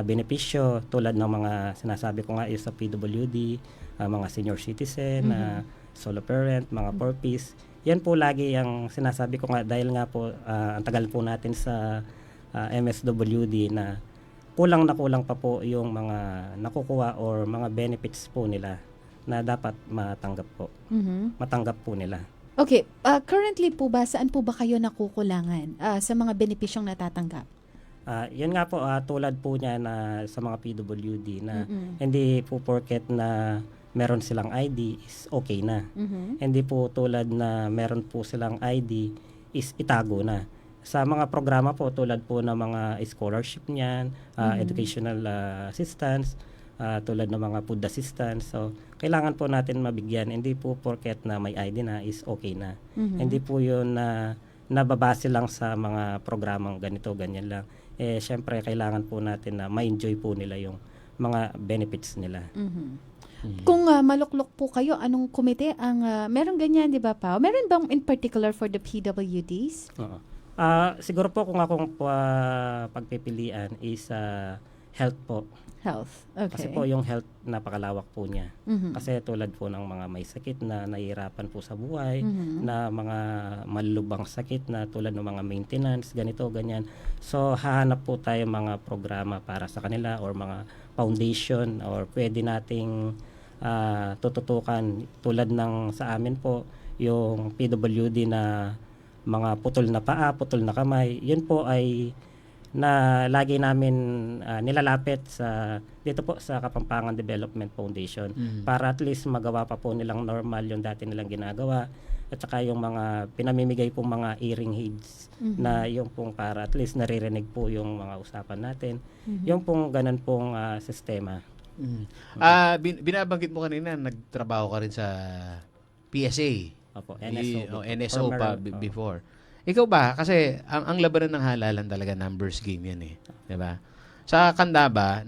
benepisyo tulad ng mga sinasabi ko nga yung sa PWD, mga senior citizen, solo parent, mga purpose. Yan po lagi ang sinasabi ko nga dahil nga po ang tagal po natin sa MSWD na kulang na kulang pa po yung mga nakukuha or mga benefits po nila na dapat matanggap po. Matanggap po nila. Okay, currently po ba, saan po ba kayo nakukulangan sa mga benepisyong natatanggap? Yun nga po, tulad po niya na sa mga PWD na hindi po porket na meron silang ID is okay na. Hindi po tulad na meron po silang ID is itago na. Sa mga programa po, tulad po ng mga scholarship niyan, educational assistance, tulad ng mga food assistance. So, kailangan po natin mabigyan. Hindi po porket na may ID na is okay na. Hindi po yun na nababase lang sa mga programang ganito, ganyan lang. Syempre, kailangan po natin na ma-enjoy po nila yung mga benefits nila. Kung maluklok po kayo, anong komite ang meron ganyan, di ba pa? Meron bang in particular for the PWDs? Oo. Siguro po kung akong pagpipilian is health po. Health. Okay. Kasi po yung health napakalawak po niya. Kasi tulad po ng mga may sakit na nahihirapan po sa buhay, na mga malulubang sakit na tulad ng mga maintenance, ganito, ganyan. So hahanap po tayo mga programa para sa kanila or mga foundation or pwede nating tututukan tulad ng sa amin po yung PWD na mga putol na paa, putol na kamay. Yun po ay na lagi namin nilalapit sa dito po sa Kapampangan Development Foundation para at least magawa pa po nilang normal yung dati nilang ginagawa at saka yung mga pinamimigay pong mga hearing aids na yung pong para at least naririnig po yung mga usapan natin. Yung pong ganun pong sistema. Binabanggit mo kanina, nagtrabaho ka rin sa PSA. Opo, NSO pa before. Ikaw ba? Kasi ang labanan ng halalan talaga numbers game yan eh. 'Di ba? Sa Candaba,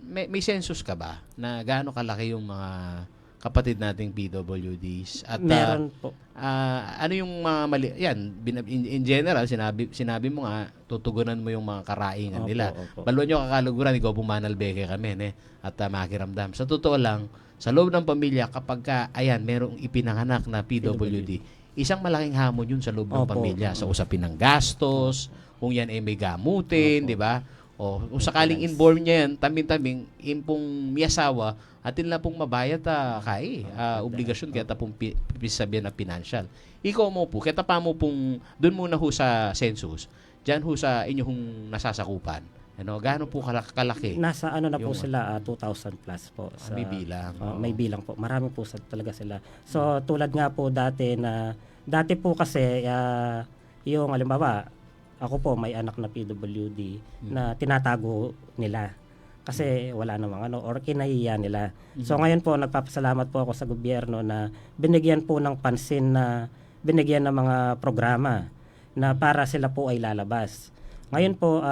may census ka ba na gaano kalaki yung mga kapatid nating PWDs at meron po. ano yung mga mali yan in general sinabi mo nga tutugunan mo yung mga karaingan nila. Baluan nyo kakaluguran, ikaw pumanalbeke kami at makiramdam. Sa totoo lang, sa loob ng pamilya kapag ayan merong ipinanganak na PWD, isang malaking hamon yun sa loob ng pamilya. Sa usapin ng gastos, kung yan ay may gamutin, di ba? O kung sakaling inborn niya yan, tambing-tambing, impong miyasawa, atin lang pong mabayad obligasyon kaya pong sabihin na financial. Ikaw mo po, kaya pa mo pong, doon muna ho sa census, dyan ho sa inyong nasasakupan. Ano, gaano po kalaki? Nasa ano na po sila, 2,000 plus po. May bilang. May bilang po. Marami po talaga sila. So, tulad nga po dati po kasi, yung halimbawa, ako po may anak na PWD na tinatago nila. Kasi wala namang or kinahiya nila. So, ngayon po, nagpapasalamat po ako sa gobyerno na binigyan po ng pansin na binigyan ng mga programa na para sila po ay lalabas. Ngayon po,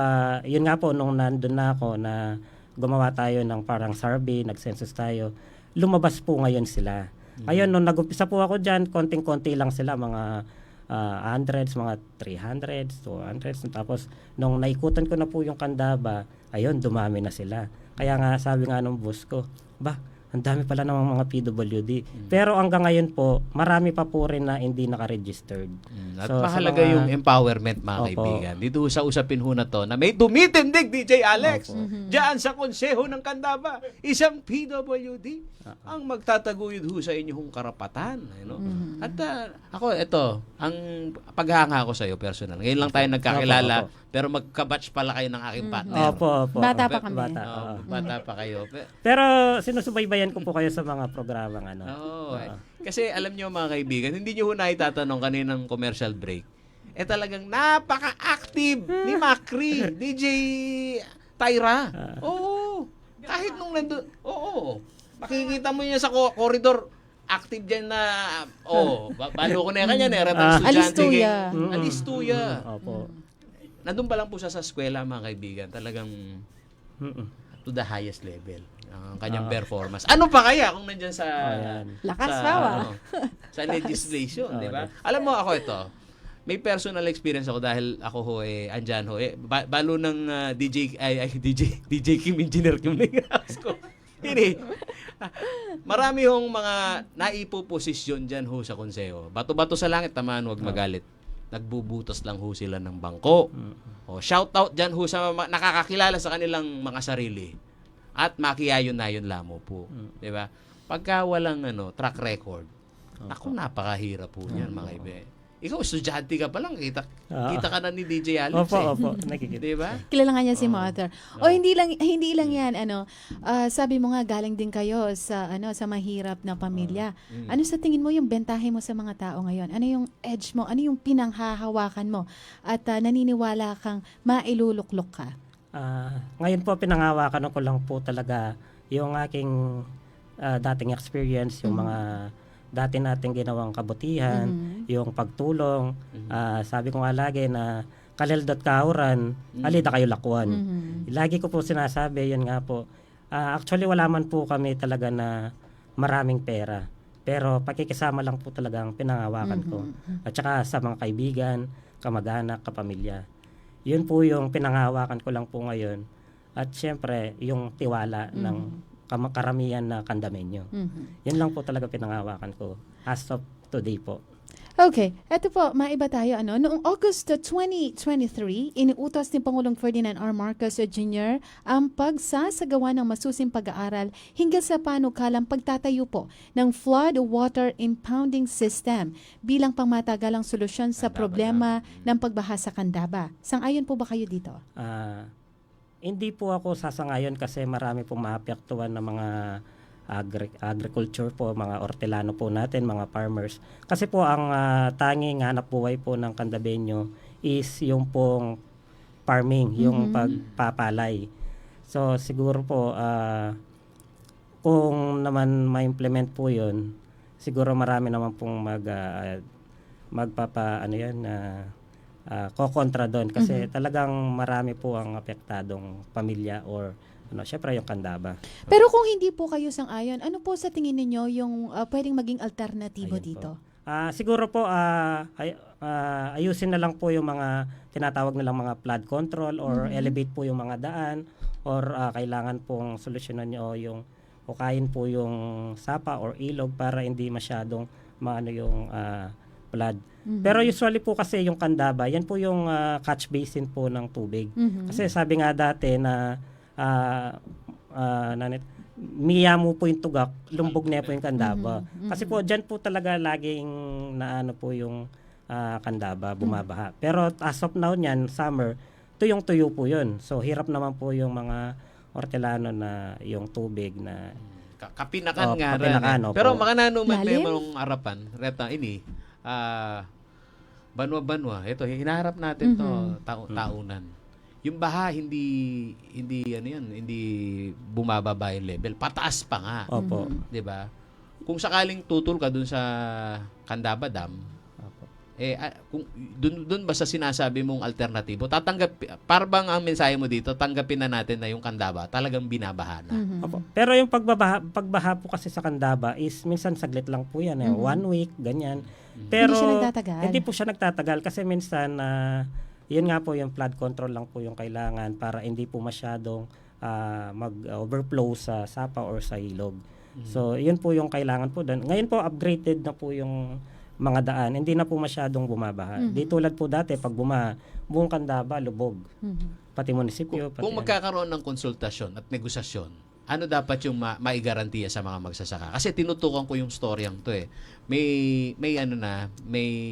yun nga po, nung nandun na ako na gumawa tayo ng parang survey, nag-census tayo, lumabas po ngayon sila. Ngayon, nung nag-umpisa po ako dyan, konting-konti lang sila, mga hundreds, mga 300s, 200s. Tapos, nung naikutan ko na po yung Candaba, ayun, dumami na sila. Kaya nga, sabi nga nung boss ko, ang dami pala ng mga PWD. Pero hanggang ngayon po, marami pa po rin na hindi naka-registered. At mahalaga yung empowerment, mga kaibigan. Dito sa usapin ho na to, na may tumitindig, DJ Alex, diyan sa konseho ng Candaba, isang PWD ang magtataguyod ho sa inyong karapatan. At ako, ito, ang paghanga ko sa iyo personal. Ngayon lang tayo nagkakilala, pero magka-batch pala kayo ng aking partner. Opo. Bata pa kami. Bata pa kayo. Pero sinusubaybayan ko po kayo sa mga programang Kasi alam niyo mga kaibigan, hindi niyo na itatanong kaninang commercial break. Talagang napaka-active ni Macri, DJ Tyra. Oo. Kahit nung nandun, makikita mo niya sa corridor, active dyan na, balo ko na yan kanya, neratang estudyante. Alistuya. Opo. Nandun pa lang po siya sa eskwela, mga kaibigan. Talagang to the highest level ang kanyang performance. Ano pa kaya kung nandyan sa lakas pa sa legislation, di ba? Alam mo ako ito, may personal experience ako dahil ako ho andyan ho balo ng DJ Kim Engineer Kim ko. Hindi. Marami hong mga naipoposisyon dyan ho sa konseho. Bato-bato sa langit, tamaan, huwag magalit. Nagbubutas lang ho sila ng bangko. Shout out dyan ho sa nakakakilala sa kanilang mga sarili. At makiyayon na yun lamo po. Diba? pagka walang track record, ako napakahirap po niyan mga ibe. Ikaw, estudyante ka pa lang, kita ka na ni DJ Alex. Opo, nakikita. Di ba? Kilala nga niya si Mother. O hindi lang 'yan sabi mo nga galing din kayo sa sa mahirap na pamilya. Ano sa tingin mo yung bentahe mo sa mga tao ngayon? Ano yung edge mo? Ano yung pinanghahawakan mo? At naniniwala kang mailuluklok ka? Ngayon po pinangawakan ko lang po talaga yung aking dating experience, yung mga dati nating ginawang kabutihan, yung pagtulong. Sabi ko nga lagi na kalildot kauran, alida kayo lakwan. Lagi ko po sinasabi, yun nga po. Actually wala man po kami talaga na maraming pera. Pero pakikisama lang po talaga ang pinangawakan ko. At saka sa mga kaibigan, kamag-anak, kapamilya. Yun po yung pinangawakan ko lang po ngayon. At syempre, yung tiwala ng karamihan na kandamenyo. Yan lang po talaga pinangawakan ko as of today po. Okay, eto po, maiba tayo. Noong August 2023, iniutos ni Pangulong Ferdinand R. Marcos Jr. ang pagsasagawa ng masusing pag-aaral hinggil sa panukalang pagtatayo po ng flood water impounding system bilang pangmatagalang solusyon sa problema ng pagbaha sa Candaba. Sang-ayon po ba kayo dito? Hindi po ako sasangayon kasi marami pong maapektuhan ng mga agriculture po, mga ortelano po natin, mga farmers. Kasi po ang tanging hanap buhay po ng Candabeño is yung pong farming, yung pagpapalay. So siguro po kung naman ma-implement po yun, siguro marami naman pong kokontra doon kasi talagang marami po ang apektadong pamilya or syempre yung Candaba. Pero kung hindi po kayo sang-ayon, ano po sa tingin ninyo yung pwedeng maging alternatibo dito? Siguro po ayusin na lang po yung mga tinatawag nilang mga flood control or elevate po yung mga daan or kailangan pong solusyonan nyo yung hukayin po yung sapa or ilog para hindi masyadong maano yung flood. Pero usually po kasi yung Candaba, yan po yung catch basin po ng tubig. Kasi sabi nga dati na miya mo po yung tugak, lumbog na po yung Candaba. Kasi po dyan po talaga laging naano po yung Candaba, bumabaha. Pero as of now niyan, summer, tuyong-tuyo po yun. So hirap naman po yung mga ortelano na yung tubig na kapinakan nga kapinakan, rin. Pero makananuman Lalim? mong harapan, reta ini, banwa-banwa. Ito, hinaharap natin to taunan. Yung baha hindi bumababa yung level, pataas pa nga. Opo. 'Di ba? Kung sakaling tutol ka dun sa Candaba Dam, kung dun ba sa sinasabi mong alternatibo, parang ang mensahe mo dito, tanggapin na natin na yung Candaba talagang binabaha na. Opo. Pero yung pagbaha po kasi sa Candaba is minsan saglit lang po yan. 1 week, ganyan. Pero Hindi siya nagtatagal? Hindi po siya nagtatagal kasi minsan yun nga po yung flood control lang po yung kailangan para hindi po masyadong mag-overflow sa sapa or sa ilog. So yun po yung kailangan po doon. Ngayon po upgraded na po yung mga daan, hindi na po masyadong bumabaha. Di tulad po dati pag buong Candaba lubog. Pati munisipyo, Kung magkakaroon ng konsultasyon at negosasyon, ano dapat yung maigarantiya sa mga magsasaka? Kasi tinutukan ko yung storyang to eh. May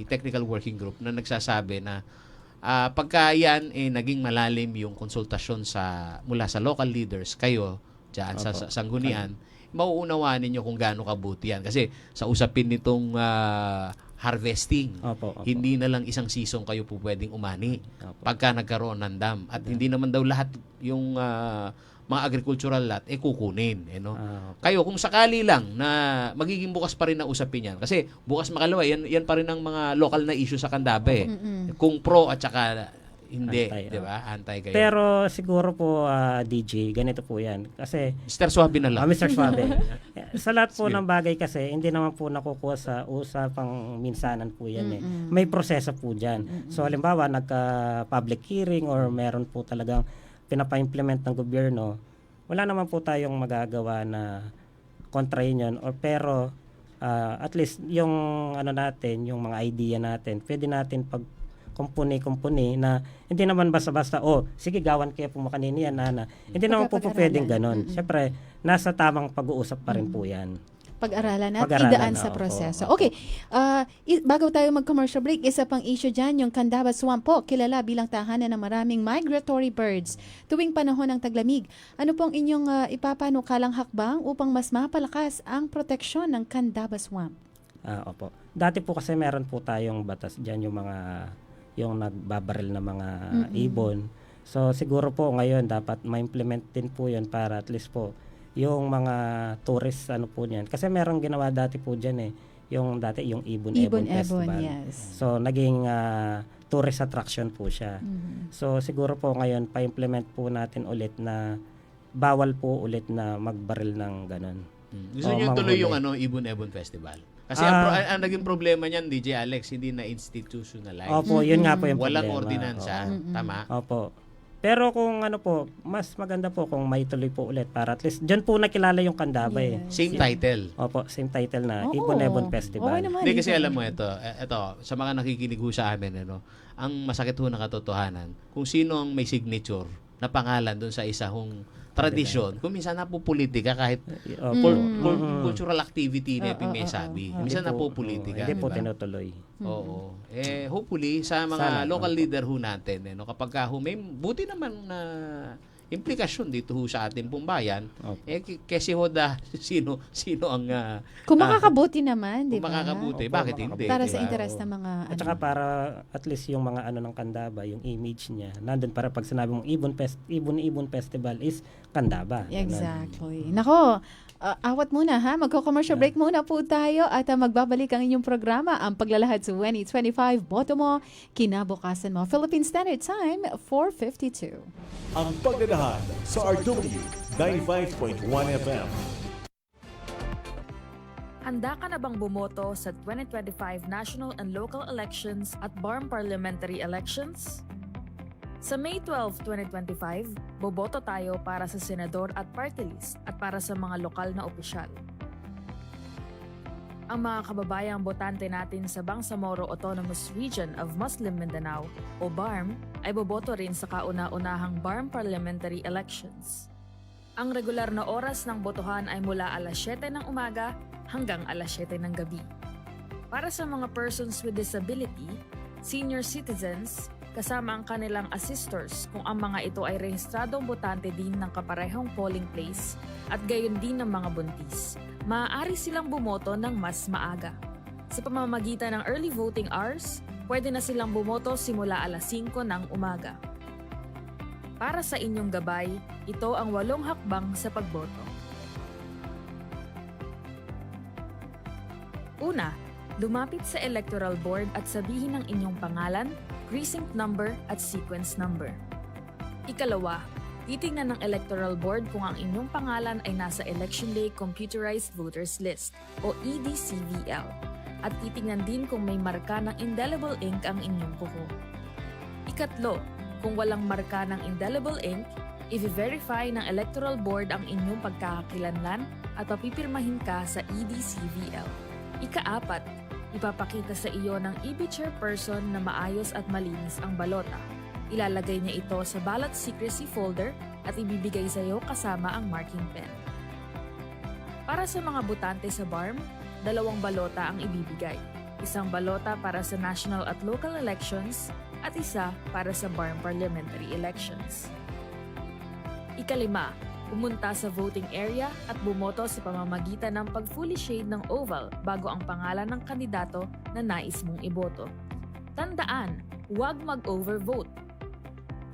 technical working group na nagsasabi na pagka yan naging malalim yung konsultasyon mula sa local leaders, kayo diyan sa Sanggunian, mauunawaan ninyo kung gaano kabuti yan. Kasi sa usapin nitong harvesting, hindi na lang isang season kayo po pwedeng umani pagka nagkaroon ng dam. At hindi naman daw lahat yung mga agricultural lot kukunin. Kayo, kung sakali lang na magiging bukas pa rin na usapin yan. Kasi bukas makalawa, yan pa rin ang mga local na issue sa Candaba Kung pro at saka hindi, di ba? Antay kayo. Pero siguro po, DJ, ganito po yan. Kasi Mr. Suabe na lang. Mr. Suabe. Sa lahat po ng bagay kasi, hindi naman po nakukuha sa usapang minsanan po yan May proseso po dyan. So, halimbawa, nagka-public hearing or meron po talagang pinapa-implement ng gobyerno, wala naman po tayong magagawa na kontrahin yun. Pero, at least, yung natin, yung mga idea natin, pwede natin kumpuni na hindi naman basta-basta, sige gawan kayo po makanini yan, Hindi naman po pwedeng ganon. Siyempre, nasa tamang pag-uusap pa rin po yan. pag-aralan at Pag-aralan, idaan sa opo, proseso. opo. Okay, bago tayo mag-commercial break, isa pang issue dyan, yung Candaba Swamp po, kilala bilang tahanan ng maraming migratory birds tuwing panahon ng taglamig. Ano pong inyong ipapanukalang hakbang upang mas mapalakas ang proteksyon ng Candaba Swamp? Opo. Dati po kasi meron po tayong batas diyan yung nagbabaril na mga ibon. So siguro po ngayon dapat ma-implement din po 'yon para at least po yung mga tourist po niyan. Kasi merong ginawa dati po diyan yung dati yung Ibon Festival. Yes. So naging tourist attraction po siya. So siguro po ngayon pa-implement po natin ulit na bawal po ulit na magbaril ng ganun. Gusto niyo tuloy yung Ibon Festival? Kasi ang naging problema niyan, DJ Alex, hindi na institutionalize. Opo, yun nga po yung Walang problema. ordinansa, tama? Opo. Pero kung mas maganda po kung may tuloy po ulit para at least dyan po nakilala yung Candaba Same title. Opo, same title na Oo. Ibon Festival. Okay naman. Hindi kasi alam mo ito, sa mga nakikinig ho sa amin, ang masakit ho na katotohanan, kung sino ang may signature na pangalan doon sa isa hong tradisyon, kung minsan napupolitika kahit cultural activity na yung may sabi. Minsan napupolitika. Hindi po diba? tinutuloy. Oo. Hopefully, sa mga local leader ho natin, kapag may buti naman na implikasyon dito ho sa ating pong bayan, kasi ho sino ang Kung makakabuti naman, di kung ba? makakabuti, Opo, bakit makakabuti. hindi? Para diba? sa interes ng mga At saka para at least yung mga ng Candaba, yung image niya, nandun para pag sinabi mong Ibon Festival is Candaba. Ganun. Exactly. Nako, awat muna ha. Magko-commercial break muna po tayo at magbabalik ang inyong programa, ang Paglalahad sa 2025. Boto mo, kinabukasan mo. Philippine Standard Time, 4:52. Ang Paglalahad sa RW 95.1 FM. Handa ka na bang bumoto sa 2025 national and local elections at BARM parliamentary elections? Sa May 12, 2025, boboto tayo para sa senador at party list at para sa mga lokal na opisyal. Ang mga kababayang botante natin sa Bangsamoro Autonomous Region of Muslim Mindanao o BARM ay boboto rin sa kauna-unahang BARM parliamentary elections. Ang regular na oras ng botohan ay mula alas 7 ng umaga hanggang alas 7 ng gabi. Para sa mga persons with disability, senior citizens, kasama ang kanilang assistors kung ang mga ito ay rehistradong botante din ng kaparehong polling place at gayon din ng mga buntis, maaari silang bumoto ng mas maaga. Sa pamamagitan ng early voting hours, pwede na silang bumoto simula alas 5 ng umaga. Para sa inyong gabay, ito ang 8 hakbang sa pagboto. Una, lumapit sa Electoral Board at sabihin ang inyong pangalan, precinct number at sequence number. Ikalawa, titingnan ng Electoral Board kung ang inyong pangalan ay nasa Election Day Computerized Voters List o EDCVL at titingnan din kung may marka ng indelible ink ang inyong kuko. Ikatlo, kung walang marka ng indelible ink, i-verify ng Electoral Board ang inyong pagkakakilanlan at papipirmahin ka sa EDCVL. Ikaapat, ipapakita sa iyo ng EB chairperson na maayos at malinis ang balota. Ilalagay niya ito sa ballot secrecy folder at ibibigay sa iyo kasama ang marking pen. Para sa mga botante sa BARM, 2 balota ang ibibigay. Isang balota para sa national at local elections at isa para sa BARM parliamentary elections. Ikalima, pumunta sa voting area at bumoto sa pamamagitan ng pag-fully shade ng oval bago ang pangalan ng kandidato na nais mong iboto. Tandaan, huwag mag-overvote.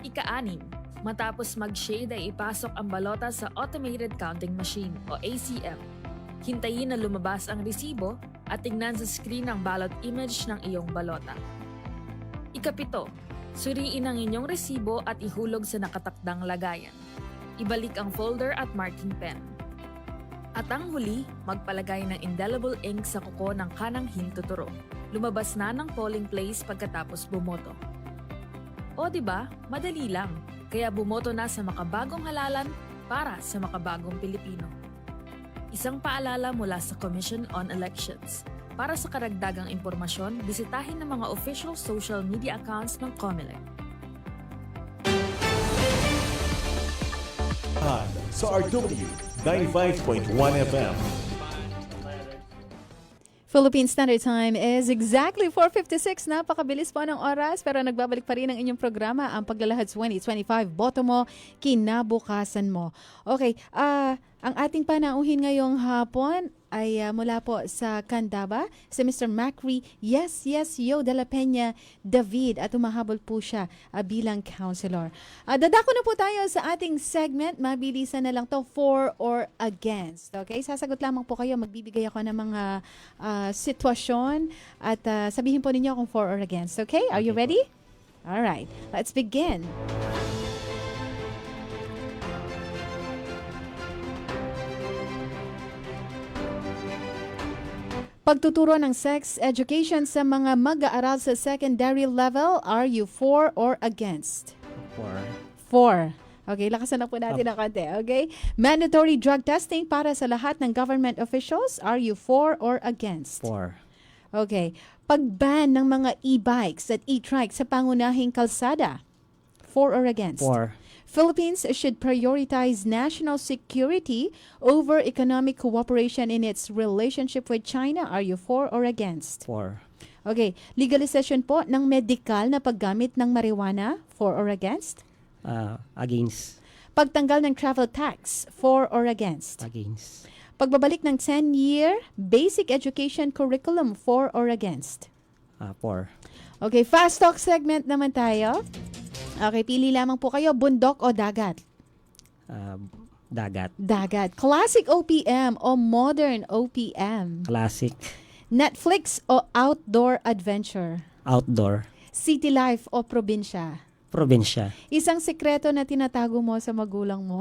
Ika-6, matapos mag-shade ay ipasok ang balota sa Automated Counting Machine o ACM. Hintayin na lumabas ang resibo at tingnan sa screen ang ballot image ng iyong balota. Ika-7, suriin ang inyong resibo at ihulog sa nakatakdang lagayan. Ibalik ang folder at marking pen. At ang huli, magpalagay ng indelible ink sa kuko ng kanang hintuturo. Lumabas na ng polling place pagkatapos bumoto. O diba, madali lang. Kaya bumoto na sa makabagong halalan para sa makabagong Pilipino. Isang paalala mula sa Commission on Elections. Para sa karagdagang impormasyon, bisitahin ang mga official social media accounts ng COMELEC. Sa RW 95.1 FM. Philippine Standard Time is exactly 4:56. Napakabilis po ng oras pero nagbabalik pa rin ang inyong programa, ang Paglalahad 2025. Boto mo, kinabukasan mo. Okay, ang ating panauhin ngayong hapon ay mula po sa Candaba, si Mr. Macri Yes Yo de la Peña David at umahabol po siya bilang counselor. Dadako na po tayo sa ating segment. Mabilisan na lang to, for or against. Okay, sasagot lamang po kayo. Magbibigay ako ng mga sitwasyon at sabihin po ninyo kung for or against. Okay, are you ready? All right, let's begin. Pagtuturo ng sex education sa mga mag-aaral sa secondary level, are you for or against? For. Okay, lakasan na po natin ng konti. Okay? Mandatory drug testing para sa lahat ng government officials, are you for or against? For. Okay. Pag-ban ng mga e-bikes at e-trike sa pangunahing kalsada, for or against? For. Philippines should prioritize national security over economic cooperation in its relationship with China. Are you for or against? For. Okay. Legalization po ng medikal na paggamit ng marijuana. For or against? Against. Pagtanggal ng travel tax. For or against? Against. Pagbabalik ng 10-year basic education curriculum. For or against? For. Okay. Fast talk segment naman tayo. Okay, pili lamang po kayo, bundok o dagat? Dagat. Dagat. Classic OPM o modern OPM? Classic. Netflix o outdoor adventure? Outdoor. City life o probinsya? Probinsya. Isang sikreto na tinatago mo sa magulang mo.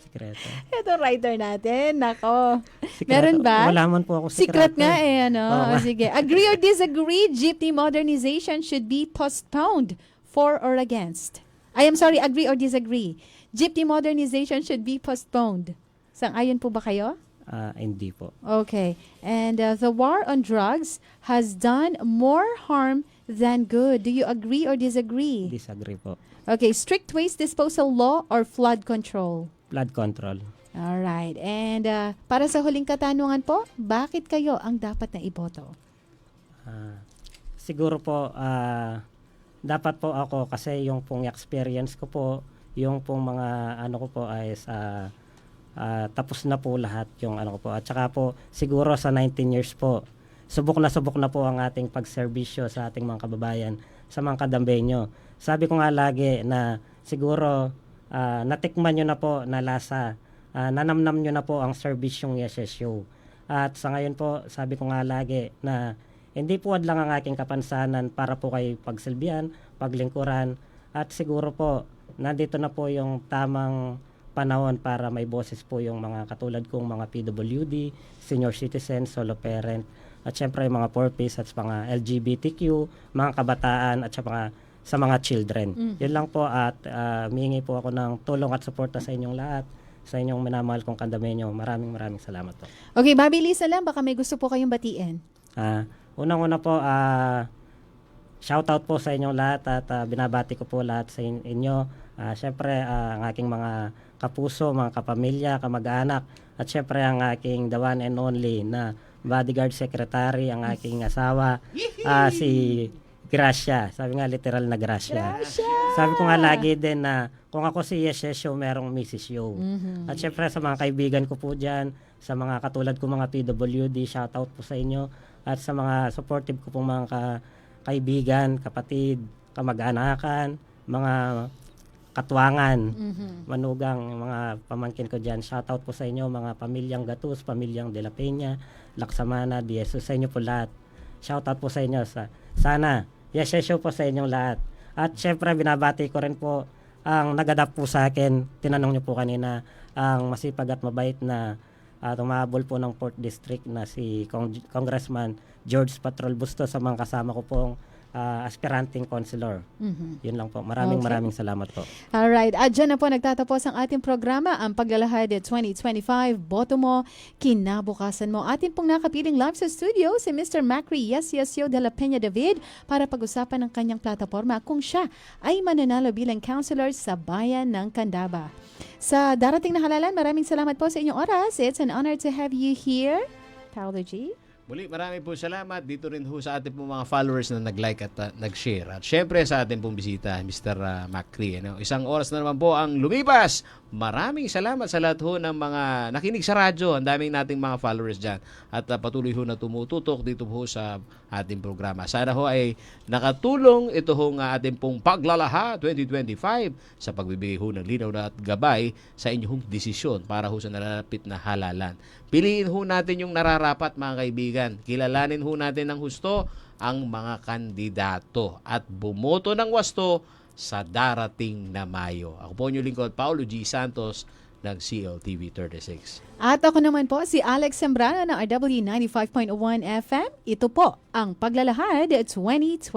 Sikreto. Ito writer natin. Nako. Sikreto. Meron ba? Wala man po ako Secret sikreto. nga eh, ano? Oo nga. Sige. Agree or disagree, jeepney modernization should be postponed? For or against? I am sorry, agree or disagree? Jeepney modernization should be postponed. Sang-ayon po ba kayo? Hindi po. Okay. And the war on drugs has done more harm than good. Do you agree or disagree? Disagree po. Okay. Strict waste disposal law or flood control? Flood control. Alright. And para sa huling katanungan po, bakit kayo ang dapat na iboto? Siguro po, dapat po ako kasi yung pong experience ko po, yung pong mga ano ko po ay tapos na po lahat yung ano ko po. At saka po siguro sa 19 years po, subok na po ang ating pagserbisyo sa ating mga kababayan, sa mga kadambenyo. Sabi ko nga lagi na siguro natikman nyo na po na lasa, nanamnam nyo na po ang serbisyong YesYesYo. At sa ngayon po, sabi ko nga lagi na hindi po lang ang aking kapansanan para po kayo pagsilbihan, paglingkuran, at siguro po, nandito na po yung tamang panahon para may boses po yung mga katulad kong mga PWD, senior citizen, solo parent, at syempre yung mga purpose at mga LGBTQ, mga kabataan, at sa mga children. Yun lang po at mihingi po ako ng tulong at suporta sa inyong lahat, sa inyong minamahal kong kandamenyo. Maraming salamat po. Okay, mabilisan lang. Baka may gusto po kayong batiin. Unang-una po, shoutout po sa inyong lahat at binabati ko po lahat sa inyo. Siyempre, ang aking mga kapuso, mga kapamilya, kamag-anak, at siyempre ang aking the one and only na bodyguard secretary, ang aking asawa, si Gracia. Sabi nga, literal na Gracia. Sabi ko nga lagi din na kung ako si YesYesYo, merong Mrs. Yo. At siyempre sa mga kaibigan ko po dyan, sa mga katulad ko mga PWD, shoutout po sa inyo. At sa mga supportive ko pong mga kaibigan, kapatid, kamag-anakan, mga katwangan, manugang, mga pamangkin ko dyan. Shoutout po sa inyo, mga pamilyang Gatus, pamilyang De La Peña, Laksamana, Dieso, sa inyo po lahat. Shoutout po sa inyo. Sana, YesYesYo po sa inyong lahat. At syempre, binabati ko rin po ang nag-adapt po sa akin. Tinanong niyo po kanina, ang masipag at mabait na tumahabol po ng 4th District na si Congressman George Patrol Bustos sa mga kasama ko pong aspiranting consular. Yun lang po. Maraming salamat po. Alright. At dyan na po nagtatapos ang ating programa, ang Paglalahad 2025. Boto mo, kinabukasan mo. Atin pong nakapiling live sa studio si Mr. Macri YesYesYo de la Peña David para pag-usapan ng kanyang plataforma kung siya ay mananalo bilang counselor sa bayan ng Candaba. Sa darating na halalan, maraming salamat po sa inyong oras. It's an honor to have you here, Paolo G. Muli, marami po salamat dito rin ho sa ating pong mga followers na nag-like at nag-share. At syempre sa ating pong bisita, Mr. Macri. Ano? Isang oras na naman po ang lumipas. Maraming salamat sa lahat ho ng mga nakinig sa radyo. Ang daming nating mga followers dyan. At patuloy ho na tumututok dito po sa ating programa. Sana ho ay nakatulong ito ho nga ating pong Paglalaha 2025 sa pagbibigay ho ng linaw na at gabay sa inyong desisyon para ho sa nalalapit na halalan. Piliin ho natin yung nararapat mga kaibigan. Kilalanin ho natin ng husto ang mga kandidato at bumoto ng wasto sa darating na Mayo. Ako po inyong lingkod, Paulo G. Santos ng CLTV 36. At ako naman po si Alex Sembrano ng RW 95.1 FM. Ito po ang Paglalahad 2025.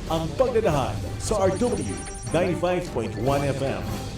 Ang Paglalahad sa RW 95.1 FM.